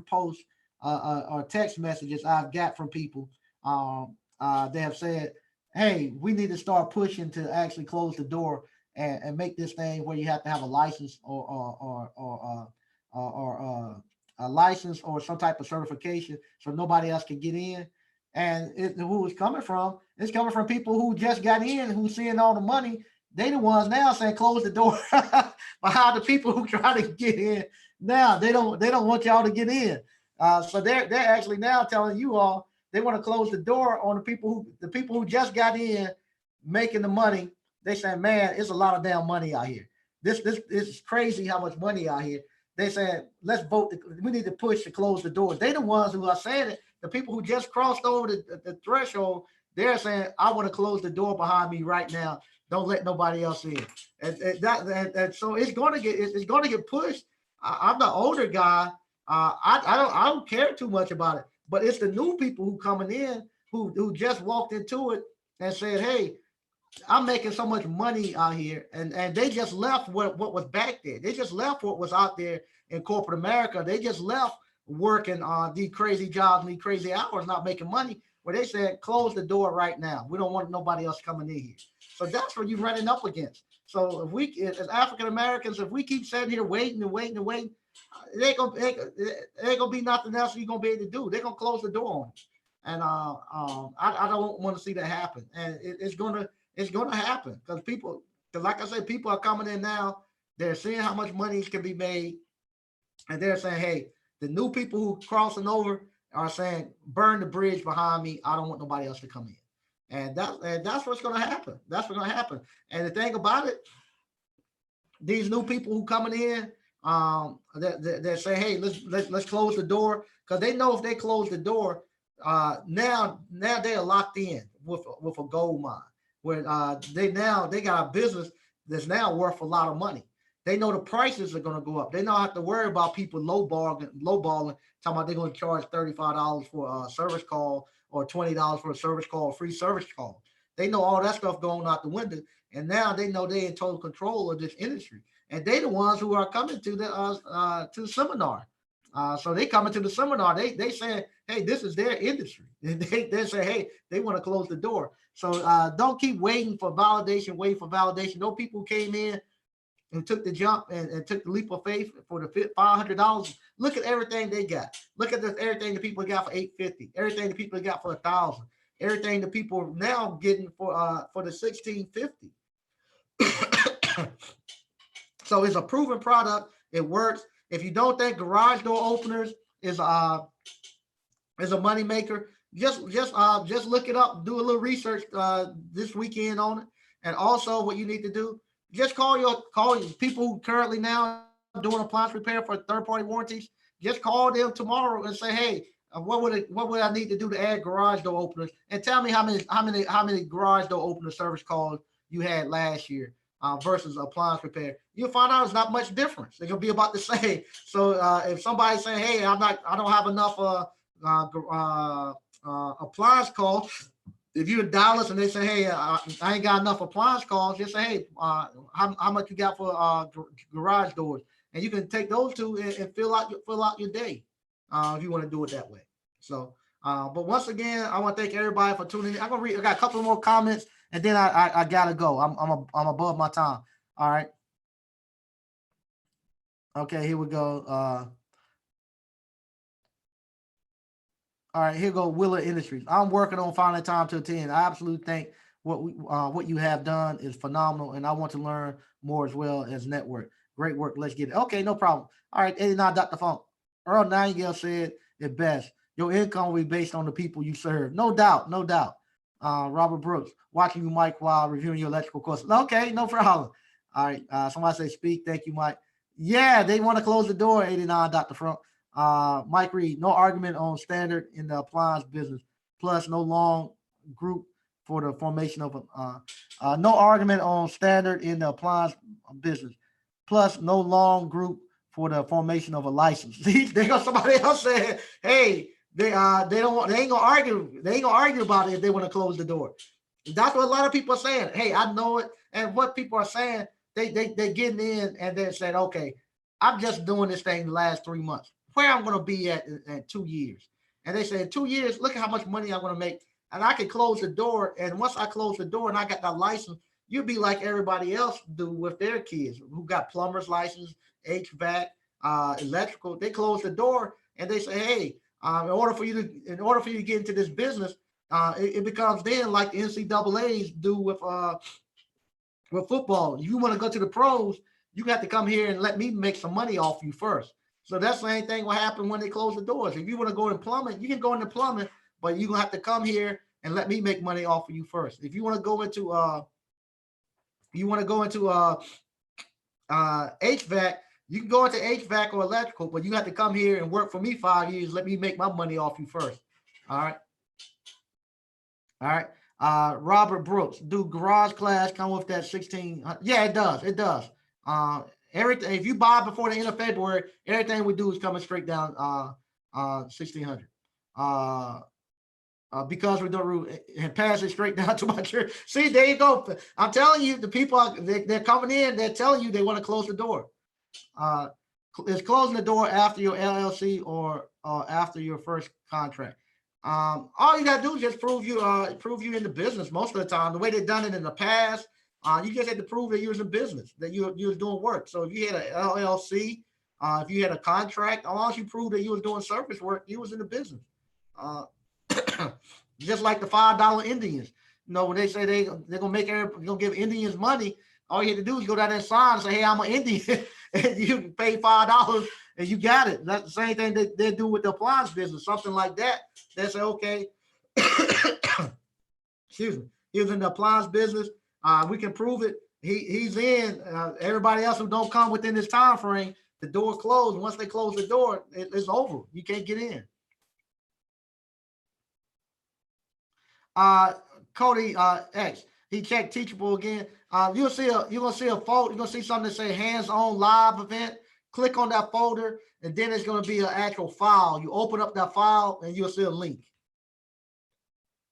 A: posts or text messages I've got from people. They have said, "Hey, we need to start pushing to actually close the door and make this thing where you have to have a license or a license or some type of certification so nobody else can get in." And who it's coming from? It's coming from people who just got in, who's seeing all the money. They the ones now saying close the door behind the people who try to get in. Now they don't want y'all to get in. So they're actually now telling you all they want to close the door on the people who just got in making the money. They say, "Man, it's a lot of damn money out here. This is crazy how much money out here." They saying, "Let's vote. We need to push to close the door." They the ones who are saying it. The people who just crossed over the threshold, they're saying, "I want to close the door behind me right now. Don't let nobody else in." And so it's going to get pushed. I'm the older guy. I don't care too much about it. But it's the new people who coming in who just walked into it and said, "Hey, I'm making so much money out here," and they just left what was back there. They just left what was out there in corporate America. They just left working on these crazy jobs and these crazy hours, not making money. Where they said, "Close the door right now. We don't want nobody else coming in here." So that's what you're running up against. So if we, as African Americans, if we keep sitting here waiting and waiting and waiting, it ain't gonna be nothing else you're gonna be able to do. They're gonna close the door on us, and I don't want to see that happen. And it's gonna happen because like I said, people are coming in now. They're seeing how much money can be made, and they're saying, "Hey, the new people who crossing over are saying, burn the bridge behind me. I don't want nobody else to come in." And that's what's going to happen. That's what's going to happen. And the thing about it, these new people who coming in, they say, "Hey, let's close the door," because they know if they close the door, now they are locked in with a gold mine where they got a business that's now worth a lot of money. They know the prices are going to go up. They don't have to worry about people lowballing, talking about they're going to charge $35 for a service call or $20 for a service call, free service call. They know all that stuff going out the window, and now they know they're in total control of this industry. And they the ones who are coming to the seminar. So they coming to the seminar. They saying, "Hey, this is their industry." And they say, "Hey, they want to close the door." So don't keep waiting for validation. Wait for validation. Those people came in and took the jump and took the leap of faith for the $500. Look at everything they got. Look at everything the people got for $850. Everything the people got for $1,000. Everything the people now getting for the $1,650. So it's a proven product. It works. If you don't think garage door openers is a money maker, just look it up. Do a little research this weekend on it. And also, what you need to do, just call your people who currently now doing appliance repair for third-party warranties. Just call them tomorrow and say, "Hey, what would I need to do to add garage door openers?" And tell me how many garage door opener service calls you had last year versus appliance repair. You'll find out it's not much difference. They're gonna be about the same. So if somebody's saying, "Hey, I don't have enough appliance calls," if you're in Dallas and they say, "Hey, I ain't got enough appliance calls," just say, "Hey, how much you got for garage doors?" And you can take those two and fill out your day if you want to do it that way. So, but once again, I want to thank everybody for tuning in. I'm gonna read. I got a couple more comments, and then I gotta go. I'm above my time. All right. Okay. Here we go. All right, here go Willa Industries. I'm working on finding time to attend. I absolutely think what you have done is phenomenal, and I want to learn more as well as network. Great work. Let's get it. Okay, no problem. All right, 89 Dr. Funk. Earl Nightingale said it best. Your income will be based on the people you serve. No doubt, no doubt. Robert Brooks, watching you, Mike, while reviewing your electrical course. Okay, no problem. All right. Somebody say speak. Thank you, Mike. Yeah, they want to close the door, 89 Dr. Funk. Mike Reed, no argument on standard in the appliance business. Plus, no long group for the formation of a no argument on standard in the appliance business. Plus, no long group for the formation of a license. See, they got somebody else saying, "Hey, they ain't gonna argue. They ain't gonna argue about it if they want to close the door." That's what a lot of people are saying. Hey, I know it, and what people are saying, they getting in and they said, "Okay, I'm just doing this thing the last 3 months. Where I'm gonna be at in 2 years?" And they say, in 2 years, look at how much money I'm gonna make, and I can close the door. And once I close the door and I got that license, you'll be like everybody else do with their kids who got plumber's license, HVAC, electrical. They close the door and they say, "Hey, in order for you to get into this business, it becomes then like the NCAA's do with football. If you want to go to the pros, you got to come here and let me make some money off you first." So that's the same thing will happen when they close the doors. If you want to go in plumbing, you can go into plumbing, but you're gonna have to come here and let me make money off of you first. If you want to go into HVAC, you can go into HVAC or electrical, but you have to come here and work for me 5 years. Let me make my money off you first. All right. All right. Robert Brooks, do garage class come with that 16? Yeah, it does. It does. Everything. If you buy before the end of February, everything we do is coming straight down 1600. Because we don't and pass it straight down to my church. See, there you go. I'm telling you, the people they're coming in. They're telling you they want to close the door. It's closing the door after your LLC or after your first contract. All you gotta do is just prove you in the business. Most of the time, the way they've done it in the past, you just had to prove that you was in business, that you was doing work. So if you had an LLC, if you had a contract, as long as you proved that you was doing service work, you was in the business. Just like the $5 Indians. When they say they're gonna give Indians money, all you have to do is go down that sign and say, "Hey, I'm an Indian," and you pay $5 and you got it. That's the same thing that they do with the appliance business, something like that. They say, "Okay, excuse me, he was in the appliance business. We can prove it. He's in." Everybody else who don't come within this time frame, the door closed. Once they close the door, it's over. You can't get in. Cody X, he checked Teachable again. You're gonna see a folder. You're gonna see something that say hands-on live event. Click on that folder, and then it's gonna be an actual file. You open up that file, and you'll see a link.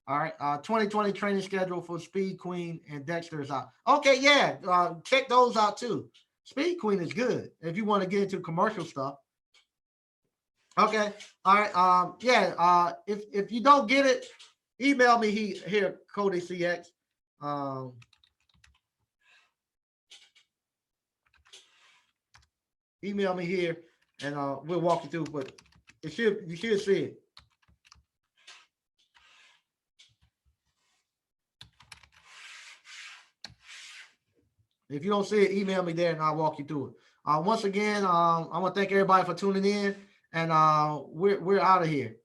A: All right. 2020 training schedule for Speed Queen and Dexter is out. Okay, yeah. Check those out too. Speed Queen is good if you want to get into commercial stuff. Okay. All right. Yeah. If you don't get it, email me here, Cody CX. Email me here, and we'll walk you through. But you should see it. If you don't see it, email me there, and I'll walk you through it. Once again, I want to thank everybody for tuning in, and we're out of here.